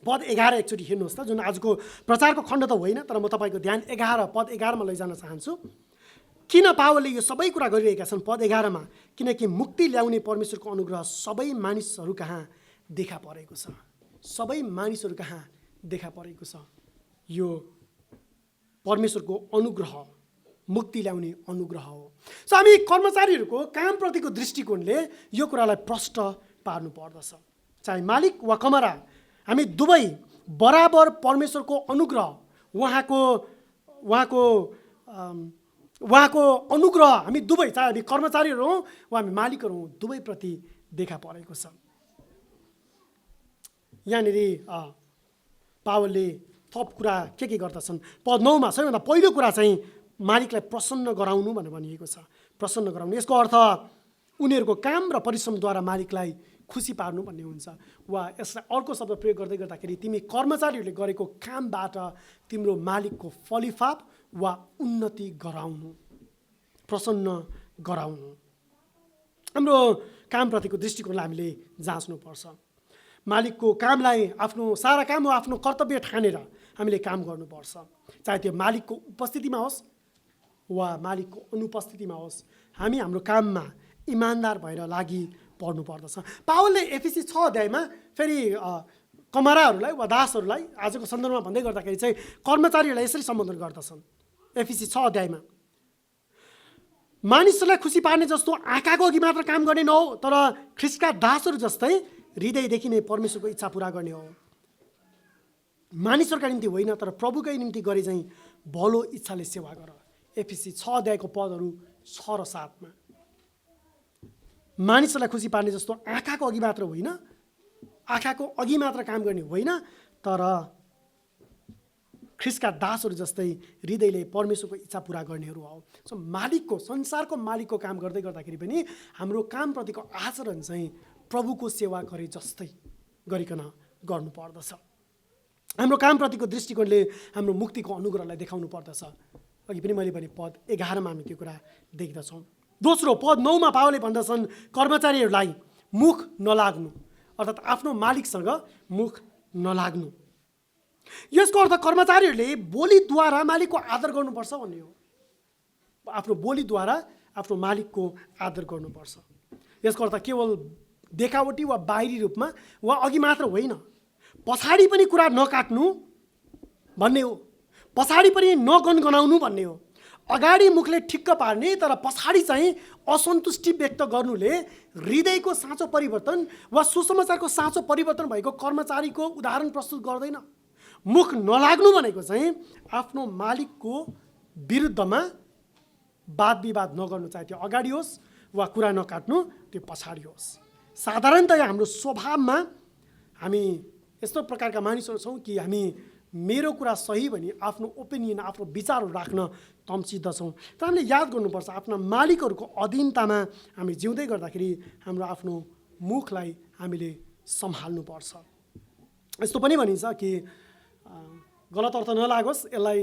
Speaker 1: पद 11 एकचोटि हेर्नुहोस् त, जुन आजको प्रचारको खण्ड त होइन, तर म तपाईँको ध्यान पद 11 मा लैजान चाहन्छु। किन पावलले यो सबै कुरा गरिरहेका छन्? पद 11 मा, किनकि मुक्ति ल्याउने परमेश्वरको अनुग्रह सबै मानिसहरू कहाँ देखा परेको छ। सबै मानिसहरू कहाँ देखा परेको छ। यो परमेश्वरको अनुग्रह मुक्ति ल्याउने अनुग्रह हो। सो हामी कर्मचारीहरूको कामप्रतिको दृष्टिकोणले यो कुरालाई प्रष्ट पार्नु पर्दछ। चाहे मालिक वा कमरा, हामी दुवै बराबर परमेश्वरको अनुग्रह, उहाँको अनुग्रह हामी दुवै, चाहे हामी कर्मचारीहरू हौँ वा हामी मालिकहरू हौँ, दुवैप्रति देखा परेको छ। यहाँनिर पावलले थप कुरा के गर्दछन्? पद 9 मा सबैभन्दा पहिलो कुरा चाहिँ मालिकलाई प्रसन्न गराउनु भनेर भनिएको छ। प्रसन्न गराउनु, यसको अर्थ उनीहरूको काम र परिश्रमद्वारा मालिकलाई खुसी पार्नु भन्ने हुन्छ। वा यसलाई अर्को शब्द प्रयोग गर्दै गर्दाखेरि तिमी कर्मचारीहरूले गरेको कामबाट तिम्रो मालिकको फलिफाप वा उन्नति गराउनु, प्रसन्न गराउनु। हाम्रो कामप्रतिको दृष्टिकोणलाई हामीले जाँच्नुपर्छ। मालिकको कामलाई आफ्नो सारा काम वा आफ्नो कर्तव्य ठानेर हामीले काम गर्नुपर्छ। चाहे त्यो मालिकको उपस्थितिमा होस् वा मालिकको अनुपस्थितिमा होस्, हामी हाम्रो काममा इमान्दार भएर लागि पर्नु पर्दछ। पावलले एफिसी 6 अध्यायमा फेरि कमराहरूलाई वा दासहरूलाई आजको सन्दर्भमा भन्दै गर्दाखेरि चाहिँ कर्मचारीहरूलाई यसरी सम्बोधन गर्दछन्। एफिसी 6 अध्यायमा, मानिसहरूलाई खुसी पार्ने जस्तो आँखाको अघि मात्र काम गर्ने नहो, तर ख्रिस्टका दासहरू जस्तै हृदयदेखि नै परमेश्वरको इच्छा पुरा गर्ने हो। मानिसहरूका निम्ति होइन, तर प्रभुकै निम्ति गरे चाहिँ भलो इच्छाले सेवा गर। एफिसी 6 अध्यायको पदहरू 6 र 7 मा मानिसहरूलाई खुसी पार्ने जस्तो आँखाको अघि मात्र होइन, आँखाको अघि मात्र काम गर्ने होइन, तर ख्रिस्टका दासहरू जस्तै हृदयले परमेश्वरको इच्छा पुरा गर्नेहरू हो। सो मालिकको, संसारको मालिकको काम गर्दै गर्दाखेरि पनि हाम्रो कामप्रतिको आचरण चाहिँ प्रभुको सेवा गरे जस्तै गरिकन गर्नु पर्दछ। हाम्रो कामप्रतिको दृष्टिकोणले हाम्रो मुक्तिको अनुग्रहलाई देखाउनु पर्दछ। अघि पनि मैले भने पद 11 मा हामी त्यो कुरा देख्दछौँ। दोस्रो, पद 9 मा पावलले भन्दछन् कर्मचारीहरूलाई मुख नलाग्नु, अर्थात् आफ्नो मालिकसँग मुख नलाग्नु। यसको अर्थ कर्मचारीहरूले बोलीद्वारा मालिकको आदर गर्नुपर्छ भन्ने हो। आफ्नो बोलीद्वारा आफ्नो मालिकको आदर गर्नुपर्छ। यसको अर्थ केवल देखावटी वा बाहिरी रूपमा वा अघि मात्र होइन, पछाडि पनि कुरा नकाट्नु भन्ने हो। पछाडि पनि नगनगनाउनु भन्ने हो। अगाडि मुखले ठिक्क पार्ने तर पछाडि चाहिँ असन्तुष्टि व्यक्त गर्नुले हृदयको साँचो परिवर्तन वा सुसमाचारको साँचो परिवर्तन भएको कर्मचारीको उदाहरण प्रस्तुत गर्दैन। मुख नलाग्नु भनेको चाहिँ आफ्नो मालिकको विरुद्धमा वाद विवाद नगर्नु, चाहे त्यो अगाडि होस् वा कुरा नकाट्नु त्यो पछाडि होस्। साधारणतया हाम्रो स्वभावमा हामी यस्तो प्रकारका मानिसहरू छौँ कि हामी मेरो कुरा सही भनी आफ्नो ओपिनियन, आफ्नो विचारहरू राख्न तम्चिँदछौँ। तर हामीले याद गर्नुपर्छ, आफ्ना मालिकहरूको अधीनतामा हामी जिउँदै गर्दाखेरि हाम्रो आफ्नो मुखलाई हामीले सम्हाल्नुपर्छ। यस्तो पनि भनिन्छ कि गलत अर्थ नलागोस्, यसलाई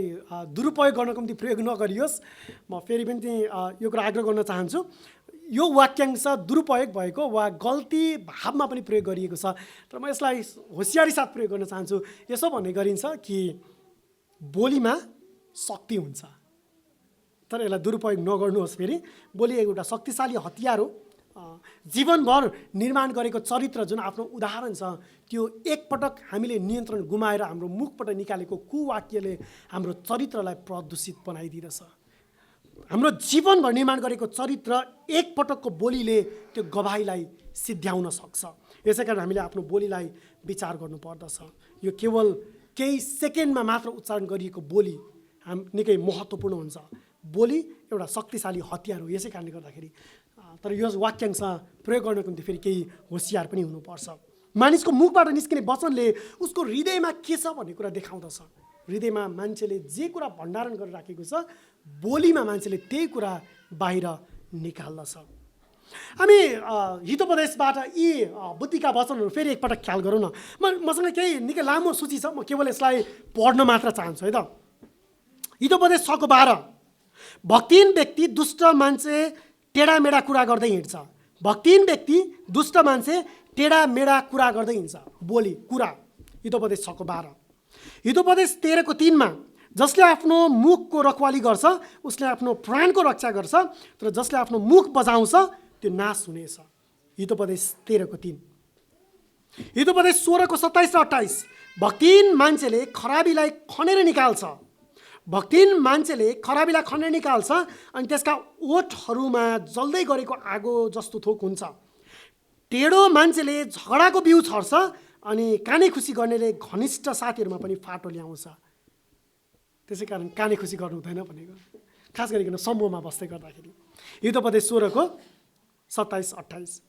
Speaker 1: दुरुपयोग गर्नको निम्ति प्रयोग नगरियोस्। म फेरि पनि यो कुरा आग्रह गर्न चाहन्छु, यो वाक्यांश दुरुपयोग भएको वा गल्ती भावमा पनि प्रयोग गरिएको छ, तर म यसलाई होसियारी साथ प्रयोग गर्न चाहन्छु। यसो भन्ने गरिन्छ कि बोलीमा शक्ति हुन्छ, तर यसलाई दुरुपयोग नगर्नुहोस्। फेरि बोली एउटा शक्तिशाली हतियार हो। जीवनभर निर्माण गरेको चरित्र जुन आफ्नो उदाहरण छ, त्यो एकपटक हामीले नियन्त्रण गुमाएर हाम्रो मुखबाट निकालेको कुवाक्यले हाम्रो चरित्रलाई प्रदूषित बनाइदिँदछ। हाम्रो जीवनभर निर्माण गरेको चरित्र एकपटकको बोलीले त्यो गवाहीलाई सिद्ध्याउन सक्छ। यसै कारण हामीले आफ्नो बोलीलाई विचार गर्नुपर्दछ। यो केवल केही सेकेन्डमा मात्र उच्चारण गरिएको बोली निकै महत्त्वपूर्ण हुन्छ। बोली एउटा शक्तिशाली हतियार हो। यसै कारणले गर्दाखेरि तर यो वाक्यांश प्रयोग गर्नको निम्ति फेरि केही होसियार पनि हुनुपर्छ। मानिसको मुखबाट निस्किने वचनले उसको हृदयमा के छ भन्ने कुरा देखाउँदछ। हृदयमा मान्छेले जे कुरा भण्डारण गरेर राखेको छ, बोलीमा मान्छेले त्यही कुरा बाहिर निकाल्दछ। हामी हितोपदेशबाट यी बुद्धिका वचनहरू फेरि एकपटक ख्याल गरौँ न। मसँग केही निकै लामो सूची छ, म केवल यसलाई पढ्न मात्र चाहन्छु है त। हितोपदेश 6:12, भक्तिहीन व्यक्ति दुष्ट मान्छे टेढामेढा कुरा गर्दै हिँड्छ। भक्तिहीन व्यक्ति दुष्ट मान्छे टेढामेढा कुरा गर्दै हिँड्छ। बोली कुरा। हितोपदेश 6:12। हितोपदेश 13:3, जसले आफ्नो मुखको रखवाली गर्छ उसले आफ्नो प्राणको रक्षा गर्छ, तर जसले आफ्नो मुख बजाउँछ त्यो नाश हुनेछ। हितोपदेश 13:3। हितोपदेश 16:27 र 28, भक्तिहीन मान्छेले खराबीलाई खनेर निकाल्छ। भक्तिहीन मान्छेले खराबीलाई खनेर निकाल्छ अनि त्यसका ओठहरूमा जल्दै गरेको आगो जस्तो थोक हुन्छ। टेढो मान्छेले झगडाको बिउ छर्छ अनि काने खुसी गर्नेले घनिष्ठ साथीहरूमा पनि फाटो ल्याउँछ। त्यसै कारण काने खुसी गर्नु हुँदैन भनेको, खास गरिकन समूहमा बस्दै गर्दाखेरि। हितोपदेश 16:27-28।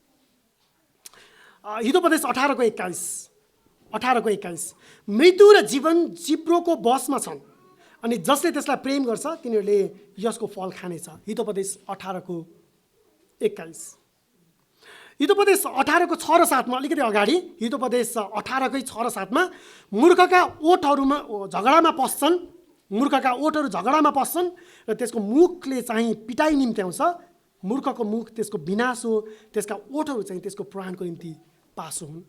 Speaker 1: हितोपदेश 18:21, मृत्यु र जीवन जिब्रोको बसमा छन् अनि जसले त्यसलाई प्रेम गर्छ तिनीहरूले यसको फल खानेछ। हितोपदेश 18:21। हितोपदेश 18:6 र 7 अलिकति अगाडि, हितोपदेश 18:6-7, मूर्खका ओठहरूमा झगडामा पस्छन्, मूर्खका ओठहरू झगडामा पस्छन् र त्यसको मुखले चाहिँ पिटाइ निम्त्याउँछ। मूर्खको मुख त्यसको विनाश हो, त्यसका ओठहरू चाहिँ त्यसको प्राणको निम्ति पासो हुन्।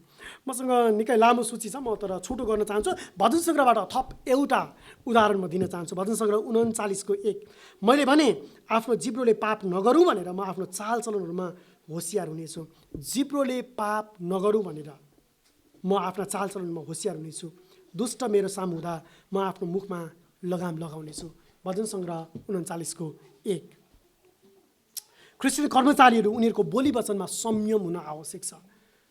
Speaker 1: मसँग निकै लामो सूची छ, म तर छोटो गर्न चाहन्छु। भजन सङ्ग्रहबाट थप एउटा उदाहरण म दिन चाहन्छु। भजन सङ्ग्रह 39:1, मैले भने आफ्नो जिब्रोले पाप नगरौँ भनेर म आफ्नो चालचलनहरूमा होसियार हुनेछु। जिब्रोले पाप नगरौँ भनेर म आफ्ना चालचलनमा होसियार हुनेछु। दुष्ट मेरो सामु हुँदा म आफ्नो मुखमा लगाम लगाउनेछु। भजन सङ्ग्रह 39:1। क्रिस्चियन कर्मचारीहरू उनीहरूको बोली वचनमा संयम हुन आवश्यक छ।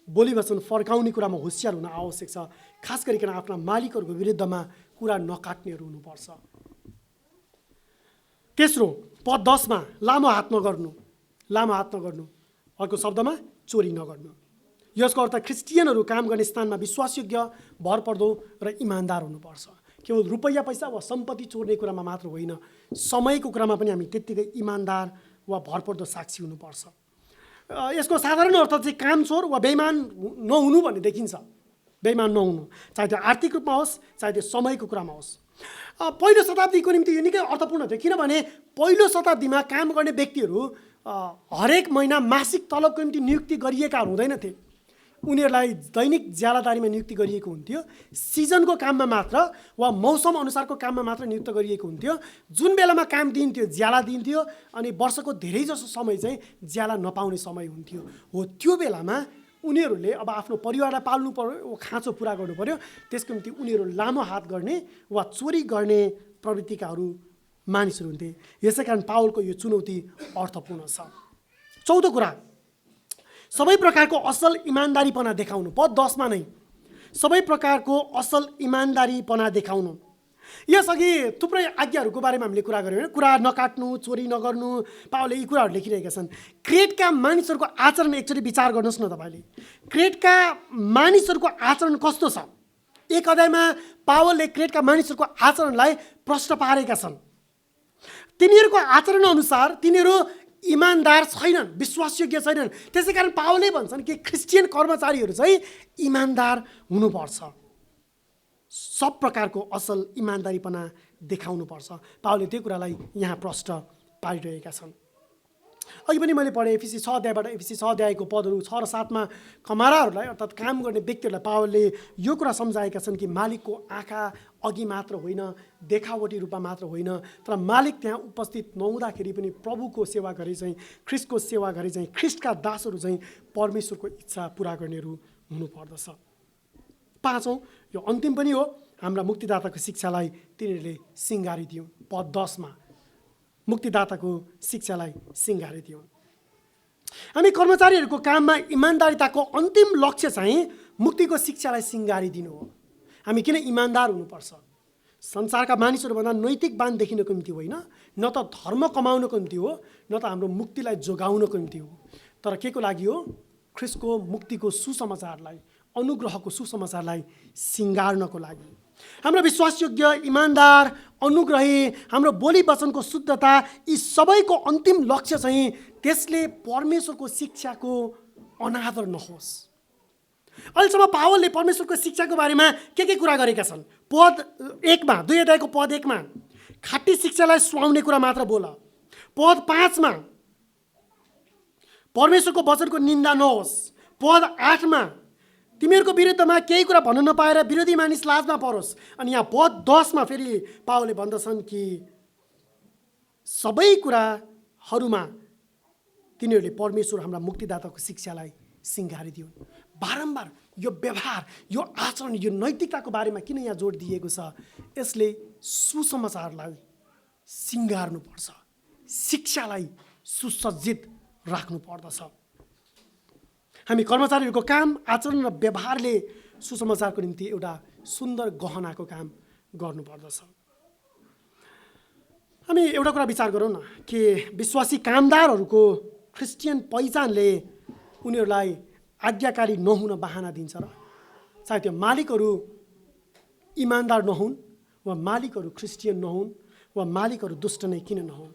Speaker 1: बोली वचन फर्काउने कुरामा होसियार हुन आवश्यक छ। खास गरिकन आफ्ना मालिकहरूको विरुद्धमा कुरा नकाट्नेहरू हुनुपर्छ। तेस्रो, पद 10 लामो हात नगर्नु। लामो हात नगर्नु, अर्को शब्दमा चोरी नगर्नु। यसको अर्थ क्रिस्चियनहरू काम गर्ने स्थानमा विश्वासयोग्य, भरपर्दो र इमान्दार हुनुपर्छ। केवल रुपैयाँ पैसा वा सम्पत्ति चोर्ने कुरामा मात्र होइन, समयको कुरामा पनि हामी त्यत्तिकै इमान्दार वा भरपर्दो साक्षी हुनुपर्छ। यसको साधारण अर्थ चाहिँ कामचोर वा बेइमान नहुनु भन्ने देखिन्छ। बेइमान नहुनु, चाहे त्यो आर्थिक रूपमा होस् चाहे त्यो समयको कुरामा होस्। पहिलो शताब्दीको निम्ति यो निकै अर्थपूर्ण थियो, किनभने पहिलो शताब्दीमा काम गर्ने व्यक्तिहरू हरेक महिना मासिक तलबको निम्ति नियुक्ति गरिएका हुँदैनथे। उनीहरूलाई दैनिक ज्यालादारीमा नियुक्ति गरिएको हुन्थ्यो। सिजनको काममा मात्र वा मौसम अनुसारको काममा मात्र नियुक्त गरिएको हुन्थ्यो। जुन बेलामा काम दिन्थ्यो ज्याला दिन्थ्यो अनि वर्षको धेरैजसो समय चाहिँ ज्याला नपाउने समय हुन्थ्यो। हो त्यो बेलामा उनीहरूले अब आफ्नो परिवारलाई पाल्नु पर्यो, खाँचो पुरा गर्नु पर्यो, त्यसको निम्ति उनीहरू लामो हात गर्ने वा चोरी गर्ने प्रवृत्तिकाहरू मानिसहरू हुन्थे। यसै कारण पावलको यो चुनौती अर्थपूर्ण छ। चौथो कुरा, सबै प्रकारको असल इमान्दारीपना देखाउनु। पद 10 नै सबै प्रकारको असल इमान्दारीपना देखाउनु। यसअघि थुप्रै आज्ञाहरूको बारेमा हामीले कुरा गऱ्यौँ। कुरा नकाट्नु, चोरी नगर्नु, पावलले यी कुराहरू लेखिरहेका छन्। क्रेटका मानिसहरूको आचरण एकचोटि विचार गर्नुहोस् न तपाईँले। क्रेटका मानिसहरूको आचरण कस्तो छ? एक अध्यायमा पावलले क्रेटका मानिसहरूको आचरणलाई प्रश्न पारेका छन्। तिनीहरूको आचरण अनुसार तिनीहरू इमान्दार छैनन्, विश्वासयोग्य छैनन्। त्यसै कारण पावलले भन्छन् कि क्रिस्चियन कर्मचारीहरू चाहिँ इमान्दार हुनुपर्छ, सब प्रकारको असल इमान्दारीपना देखाउनुपर्छ। पावलले त्यो कुरालाई यहाँ प्रश्न पारिरहेका छन्। अघि पनि मैले पढेँ एफिसी 6 अध्यायबाट, एफिसी 6 अध्यायको पदहरू 6 र 7मा कमाराहरूलाई अर्थात् काम गर्ने व्यक्तिहरूलाई पावलले यो कुरा सम्झाएका छन् कि मालिकको आँखा अघि मात्र होइन, देखावटी रूपमा मात्र होइन, तर मालिक त्यहाँ उपस्थित नहुँदाखेरि पनि प्रभुको सेवा गरे चाहिँ, ख्रिस्टको सेवा गरे चाहिँ, ख्रिस्टका दासहरू चाहिँ परमेश्वरको इच्छा पुरा गर्नेहरू हुनुपर्दछ। पाँचौँ, यो अन्तिम पनि हो, हाम्रा मुक्तिदाताको शिक्षालाई तिनीहरूले सिँगारिदियौँ। पद 10 मुक्तिदाताको शिक्षालाई सिँगारिदिउन्। हामी कर्मचारीहरूको काममा इमान्दारिताको अन्तिम लक्ष्य चाहिँ मुक्तिको शिक्षालाई सिँगारिदिनु हो। हामी किन इमान्दार हुनुपर्छ? संसारका मानिसहरूभन्दा नैतिक बान देखिनको निम्ति होइन, न त धर्म कमाउनको निम्ति हो, न त हाम्रो मुक्तिलाई जोगाउनको निम्ति हो, तर के को लागि हो? ख्रिस्टको मुक्तिको सुसमाचारलाई, अनुग्रहको सुसमाचारलाई सिँगार्नको लागि। हाम्रो विश्वासयोग्य, इमान्दार, अनुग्रही, हाम्रो बोली वचनको शुद्धता, यी सबैको अन्तिम लक्ष्य चाहिँ त्यसले परमेश्वरको शिक्षाको अनादर नहोस्। अहिलेसम्म पावलले परमेश्वरको शिक्षाको बारेमा के कुरा गरेका छन्? पद 1 मा, 2 अध्यायको पद 1 मा खाटी शिक्षालाई सुहाउने कुरा मात्र बोल। पद 5 मा परमेश्वरको वचनको निन्दा नहोस्। पद 8 मा तिमीहरूको विरुद्धमा केही कुरा भन्न नपाएर विरोधी मानिस लाजमा परोस्। अनि यहाँ पद 10 मा फेरि पावलले भन्दछन् कि सबै कुराहरूमा तिनीहरूले परमेश्वर हाम्रा मुक्तिदाताको शिक्षालाई सिँगारिदिउन्। बारम्बार यो व्यवहार, यो आचरण, यो नैतिकताको बारेमा किन यहाँ जोड दिएको छ? यसले सुसमाचारलाई सिँगार्नुपर्छ, शिक्षालाई सुसज्जित राख्नु पर्दछ। हामी कर्मचारीहरूको काम, आचरण र व्यवहारले सुसमाचारको निम्ति एउटा सुन्दर गहनाको काम गर्नुपर्दछ। हामी एउटा कुरा विचार गरौँ न कि विश्वासी कामदारहरूको क्रिस्चियन पहिचानले उनीहरूलाई आज्ञाकारी नहुन बहाना दिन्छ र सायद त्यो मालिकहरू इमान्दार नहुन् वा मालिकहरू क्रिस्चियन नहुन् वा मालिकहरू दुष्ट नै किन नहुन्।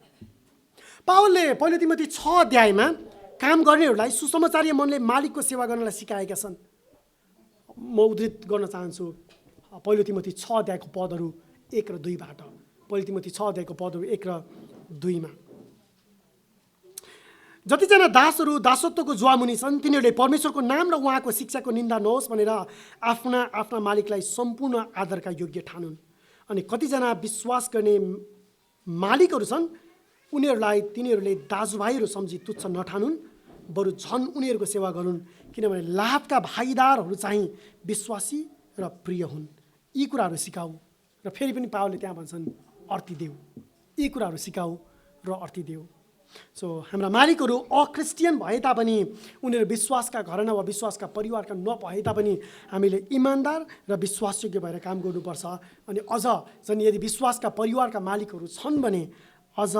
Speaker 1: पावलले पहिलो तिमोथी 6 अध्यायमा काम गर्नेहरूलाई सुसमाचारीय मनले मालिकको सेवा गर्नलाई सिकाएका छन्। म उद्धृत गर्न चाहन्छु पहिलो तिमोथी 6 अध्यायको पदहरू 1 र 2 बाट। पहिलो तिमोथी 6 अध्यायको पदहरू 1 र 2 मा जतिजना दासहरू दासत्वको ज्वामुनि छन् तिनीहरूले परमेश्वरको नाम र उहाँको शिक्षाको निन्दा नहोस् भनेर आफ्ना मालिकलाई सम्पूर्ण आदरका योग्य ठानुन्। अनि कतिजना विश्वास गर्ने मालिकहरू छन् उनीहरूलाई तिनीहरूले दाजुभाइहरू सम्झी तुच्छ नठानुन्, बरु झन् उनीहरूको सेवा गरून्, किनभने लाभका भागीदारहरू चाहिँ विश्वासी र प्रिय हुन्। यी कुराहरू सिकाऊ र फेरि पनि पावलले त्यहाँ भन्छन् अर्ती देऊ। यी कुराहरू सिकाऊ र अर्ती देऊ। हाम्रा मालिकहरू अक्रिस्चियन भए तापनि, उनीहरू विश्वासका घरना वा विश्वासका परिवारका नभए तापनि हामीले इमान्दार र विश्वासयोग्य भएर काम गर्नुपर्छ। अनि अझ झन् यदि विश्वासका परिवारका मालिकहरू छन् भने अझ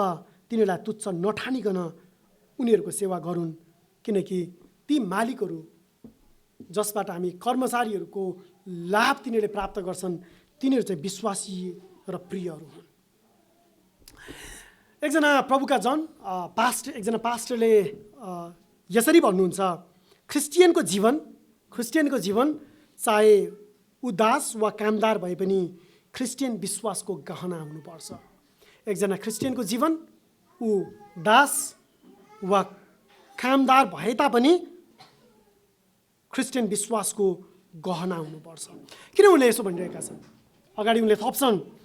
Speaker 1: तिनीहरूलाई तुच्छ नठानिकन उनीहरूको सेवा गरून्, किनकि ती मालिकहरू जसबाट हामी कर्मचारीहरूको लाभ तिनीहरूले प्राप्त गर्छन् तिनीहरू चाहिँ विश्वासी र प्रियहरू हुन्। एकजना प्रभुका जन एकजना पास्टरले यसरी भन्नुहुन्छ, क्रिस्चियनको जीवन चाहे उदास वा कामदार भए पनि क्रिस्चियन विश्वासको गहना हुनुपर्छ। एकजना क्रिस्चियनको जीवन ऊ दास वा कामदार भए तापनि क्रिस्चियन विश्वासको गहना हुनुपर्छ। किन उनले यसो भनिरहेका छन्? अगाडि उनले थप्छन्,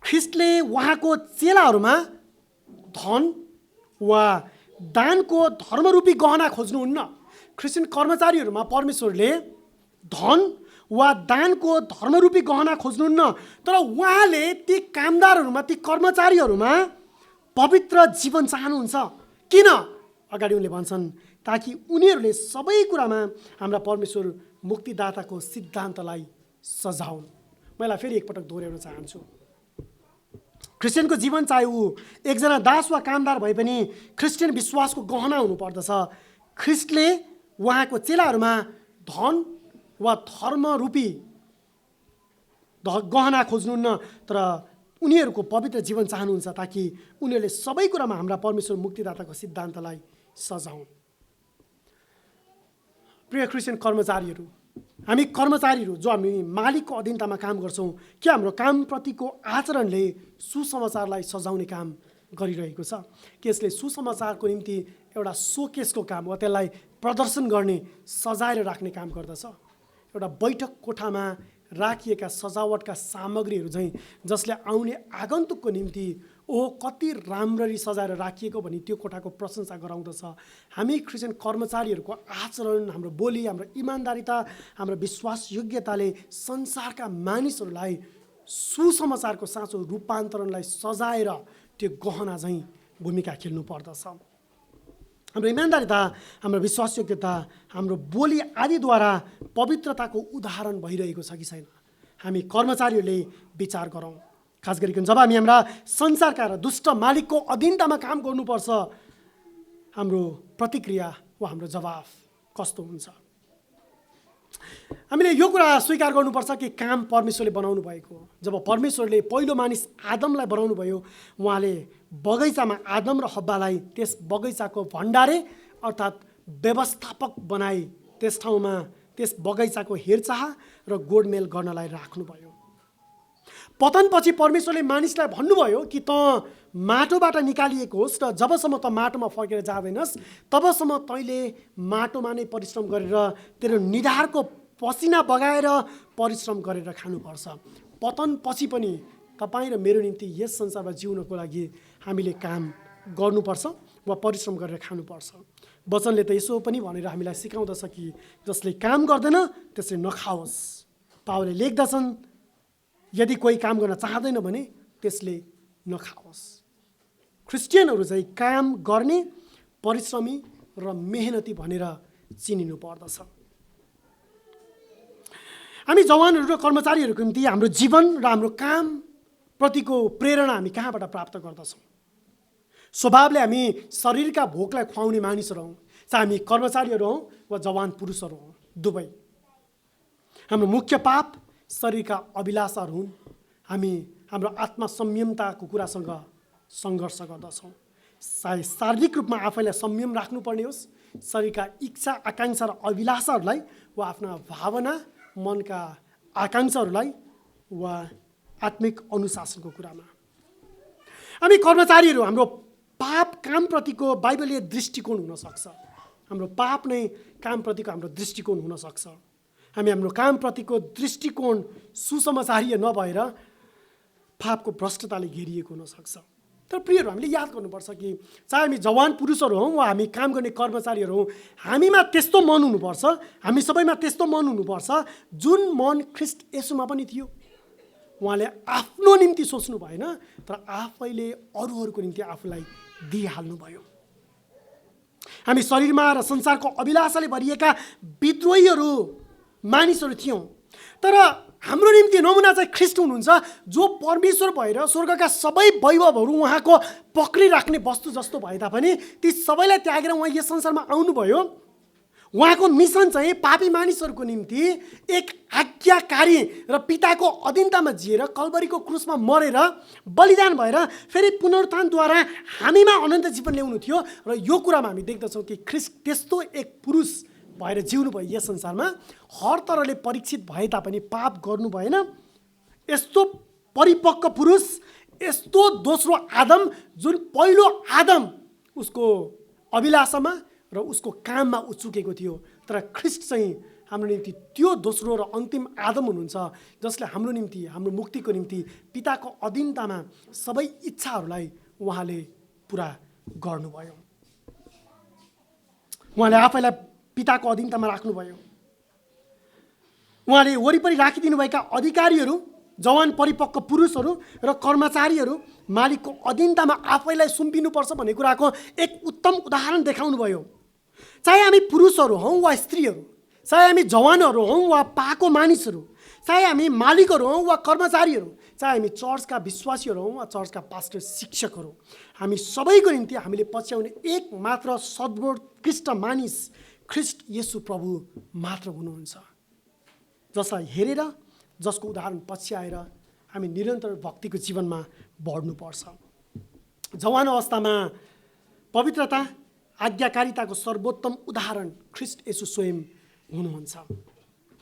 Speaker 1: ख्रिस्टले उहाँको चेलाहरूमा धन वा दानको धर्मरूपी गहना खोज्नुहुन्न। क्रिस्चियन कर्मचारीहरूमा परमेश्वरले धन वा दानको धर्मरूपी गहना खोज्नुहुन्न, तर उहाँले ती कामदारहरूमा, ती कर्मचारीहरूमा पवित्र जीवन चाहनुहुन्छ। किन? अगाडि उनले भन्छन्, ताकि उनीहरूले सबै कुरामा हाम्रा परमेश्वर मुक्तिदाताको सिद्धान्तलाई सजाउन्। मैले फेरि एकपटक दोहोऱ्याउन चाहन्छु, क्रिस्चियनको जीवन चाहे ऊ एकजना दास वा कामदार भए पनि क्रिस्चियन विश्वासको गहना हुनुपर्दछ। ख्रिस्टले उहाँको चेलाहरूमा धन वा धर्मरूपी गहना खोज्नुहुन्न, तर उनीहरूको पवित्र जीवन चाहनुहुन्छ ताकि उनीहरूले सबै कुरामा हाम्रा परमेश्वर मुक्तिदाताको सिद्धान्तलाई सजाउन्। प्रिय क्रिस्चियन कर्मचारीहरू, हामी कर्मचारीहरू जो हामी मालिकको अधीनतामा काम गर्छौँ, के हाम्रो कामप्रतिको आचरणले सुसमाचारलाई सजाउने काम गरिरहेको छ? कि यसले सुसमाचारको निम्ति एउटा सोकेसको काम वा त्यसलाई प्रदर्शन गर्ने, सजाएर राख्ने काम गर्दछ? एउटा बैठक कोठामा राखिएका सजावटका सामग्रीहरू चाहिँ जसले आउने आगन्तुकको निम्ति कति राम्ररी सजाएर राखिएको भनी त्यो कोठाको प्रशंसा गराउँदछ। हामी क्रिस्चियन कर्मचारीहरूको आचरण, हाम्रो बोली, हाम्रो इमान्दारिता, हाम्रो विश्वासयोग्यताले संसारका मानिसहरूलाई सुसमाचारको साँचो रूपान्तरणलाई सजाएर त्यो गहना झैँ भूमिका खेल्नु पर्दछ। हाम्रो इमान्दारिता, हाम्रो विश्वासयोग्यता, हाम्रो बोली आदिद्वारा पवित्रताको उदाहरण भइरहेको छ कि छैन, हामी कर्मचारीहरूले विचार गरौँ। खास गरिकन जब हामी हाम्रा संसारका र दुष्ट मालिकको अधीनतामा काम गर्नुपर्छ, हाम्रो प्रतिक्रिया वा हाम्रो जवाफ कस्तो हुन्छ? हामीले यो कुरा स्वीकार गर्नुपर्छ कि काम परमेश्वरले बनाउनु भएको हो। जब परमेश्वरले पहिलो मानिस आदमलाई बनाउनु भयो, उहाँले बगैँचामा आदम र हब्बालाई त्यस बगैँचाको भण्डारे अर्थात् व्यवस्थापक बनाई त्यस ठाउँमा त्यस बगैँचाको हेरचाह र गोडमेल गर्नलाई राख्नुभयो। पतनपछि परमेश्वरले मानिसलाई भन्नुभयो कि त माटोबाट निकालिएको होस् र जबसम्म त माटोमा फर्केर जाँदैनस् तबसम्म तैँले माटोमा नै परिश्रम गरेर तेरो निधारको पसिना बगाएर परिश्रम गरेर खानुपर्छ। पतनपछि पनि तपाईँ र मेरो निम्ति यस संसारमा जिउनको लागि हामीले काम गर्नुपर्छ वा परिश्रम गरेर खानुपर्छ। वचनले त यसो पनि भनेर हामीलाई सिकाउँदछ कि जसले काम गर्दैन त्यसले नखाओस्। पावलले लेख्दछन्, यदि कोही काम गर्न चाहँदैन भने त्यसले नखाओस्। क्रिस्चियनहरू चाहिँ काम गर्ने, परिश्रमी र मेहनती भनेर चिनिनु पर्दछ। हामी जवानहरू र कर्मचारीहरूको निम्ति हाम्रो जीवन र हाम्रो काम प्रतिको प्रेरणा हामी कहाँबाट प्राप्त गर्दछौँ? स्वभावले हामी शरीरका भोकलाई खुवाउने मानिसहरू हौँ, चाहे हामी कर्मचारीहरू हौँ वा जवान पुरुषहरू हौँ, दुवै। हाम्रो मुख्य पाप शरीरका अभिलाषाहरू हुन्। हामी हाम्रो आत्मा संयमताको कुरासँग सङ्घर्ष गर्दछौँ। चाहे शारीरिक रूपमा आफैलाई संयम राख्नुपर्ने होस्, शरीरका इच्छा आकाङ्क्षा र अभिलाषाहरूलाई वा आफ्ना भावना मनका आकाङ्क्षाहरूलाई वा आत्मिक अनुशासनको कुरामा। हामी कर्मचारीहरू, हाम्रो पाप कामप्रतिको बाइबलीय दृष्टिकोण हुनसक्छ। हाम्रो पाप नै कामप्रतिको हाम्रो दृष्टिकोण हुनसक्छ। हामी हाम्रो कामप्रतिको दृष्टिकोण सुसमाचारीय नभएर पापको भ्रष्टताले घेरिएको हुनसक्छ। तर प्रियहरू, हामीले याद गर्नुपर्छ कि चाहे हामी जवान पुरुषहरू हौँ वा हामी काम गर्ने कर्मचारीहरू हौँ, हामीमा त्यस्तो मन हुनुपर्छ, हामी सबैमा त्यस्तो मन हुनुपर्छ जुन मन ख्रिस्ट येशूमा पनि थियो। उहाँले आफ्नो निम्ति सोच्नु भएन, तर आफैले अरूहरूको निम्ति आफूलाई दिइहाल्नुभयो। हामी शरीरमा र संसारको अभिलाषाले भरिएका विद्रोहीहरू मानिसहरू थियौँ, तर हाम्रो निम्ति नमुना चाहिँ ख्रिस्ट हुनुहुन्छ, जो परमेश्वर भएर स्वर्गका सबै वैभवहरू उहाँको पक्रिराख्ने वस्तु जस्तो भए तापनि ती सबैलाई त्यागेर उहाँ यस संसारमा आउनुभयो। उहाँको मिसन चाहिँ पापी मानिसहरूको निम्ति एक आज्ञाकारी र पिताको अधीनतामा जिएर कल्वरीको क्रुसमा मरेर बलिदान भएर फेरि पुनरुत्थानद्वारा हामीमा अनन्त जीवन ल्याउनु थियो। र यो कुरामा हामी देख्दछौँ कि ख्रिस्ट त्यस्तो एक पुरुष भएर जिउनु भयो यस संसारमा। हर तरहले परीक्षित भए तापनि पाप गर्नु भएन। यस्तो परिपक्व पुरुष, यस्तो दोस्रो आदम, जुन पहिलो आदम उसको अभिलाषामा र उसको काममा उचुकेको थियो, तर ख्रिस्ट चाहिँ हाम्रो निम्ति त्यो दोस्रो र अन्तिम आदम हुनुहुन्छ, जसले हाम्रो निम्ति, हाम्रो मुक्तिको निम्ति पिताको अधीनतामा सबै इच्छाहरूलाई उहाँले पुरा गर्नुभयो। उहाँले आफैलाई पिताको अधीनतामा राख्नुभयो। उहाँले वरिपरि राखिदिनुभएका अधिकारीहरू, जवान परिपक्व पुरुषहरू र कर्मचारीहरू मालिकको अधीनतामा आफैलाई सुम्पिनुपर्छ भन्ने कुराको एक उत्तम उदाहरण देखाउनुभयो। चाहे हामी पुरुषहरू हौँ वा स्त्रीहरू, चाहे हामी जवानहरू हौँ वा पाको मानिसहरू, चाहे हामी मालिकहरू हौँ वा कर्मचारीहरू, चाहे हामी चर्चका विश्वासीहरू हौँ वा चर्चका पास्टर शिक्षकहरू, हामी सबैको निम्ति हामीले पछ्याउने एक मात्र सर्वोत्कृष्ट मानिस ख्रिस्ट येशू प्रभु मात्र हुनुहुन्छ, जसलाई हेरेर, जसको उदाहरण पछ्याएर हामी निरन्तर भक्तिको जीवनमा बढ्नुपर्छ। जवान अवस्थामा पवित्रता, आज्ञाकारिताको सर्वोत्तम उदाहरण ख्रिस्ट येशू स्वयं हुनुहुन्छ।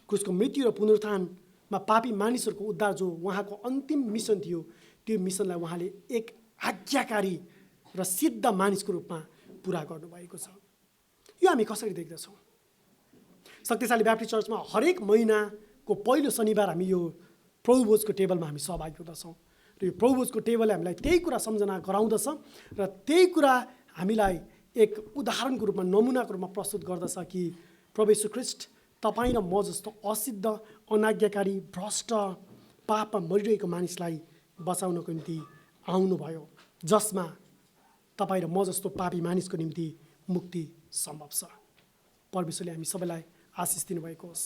Speaker 1: क्रुसको मृत्यु र पुनरुत्थानमा पापी मानिसहरूको उद्धार जो उहाँको अन्तिम मिसन थियो, त्यो मिसनलाई उहाँले एक आज्ञाकारी र सिद्ध मानिसको रूपमा पुरा गर्नुभएको छ। यो हामी कसरी देख्दछौँ? शक्तिशाली ब्याप्टिस्ट चर्चमा हरेक महिनाको पहिलो शनिबार हामी यो प्रभुभोजको टेबलमा हामी सहभागी हुँदछौँ र यो प्रभुभोजको टेबलले हामीलाई त्यही कुरा सम्झना गराउँदछ र त्यही कुरा हामीलाई एक उदाहरणको रूपमा, नमुनाको रूपमा प्रस्तुत गर्दछ कि प्रभु येशू ख्रिस्ट तपाईँ र म जस्तो असिद्ध, अनाज्ञाकारी, भ्रष्ट पापमा मरिरहेको मानिसलाई बचाउनको निम्ति आउनुभयो, जसमा तपाईँ र म जस्तो पापी मानिसको निम्ति मुक्ति सम्भव छ। परमेश्वरले हामी सबैलाई आशिष दिनुभएको होस्।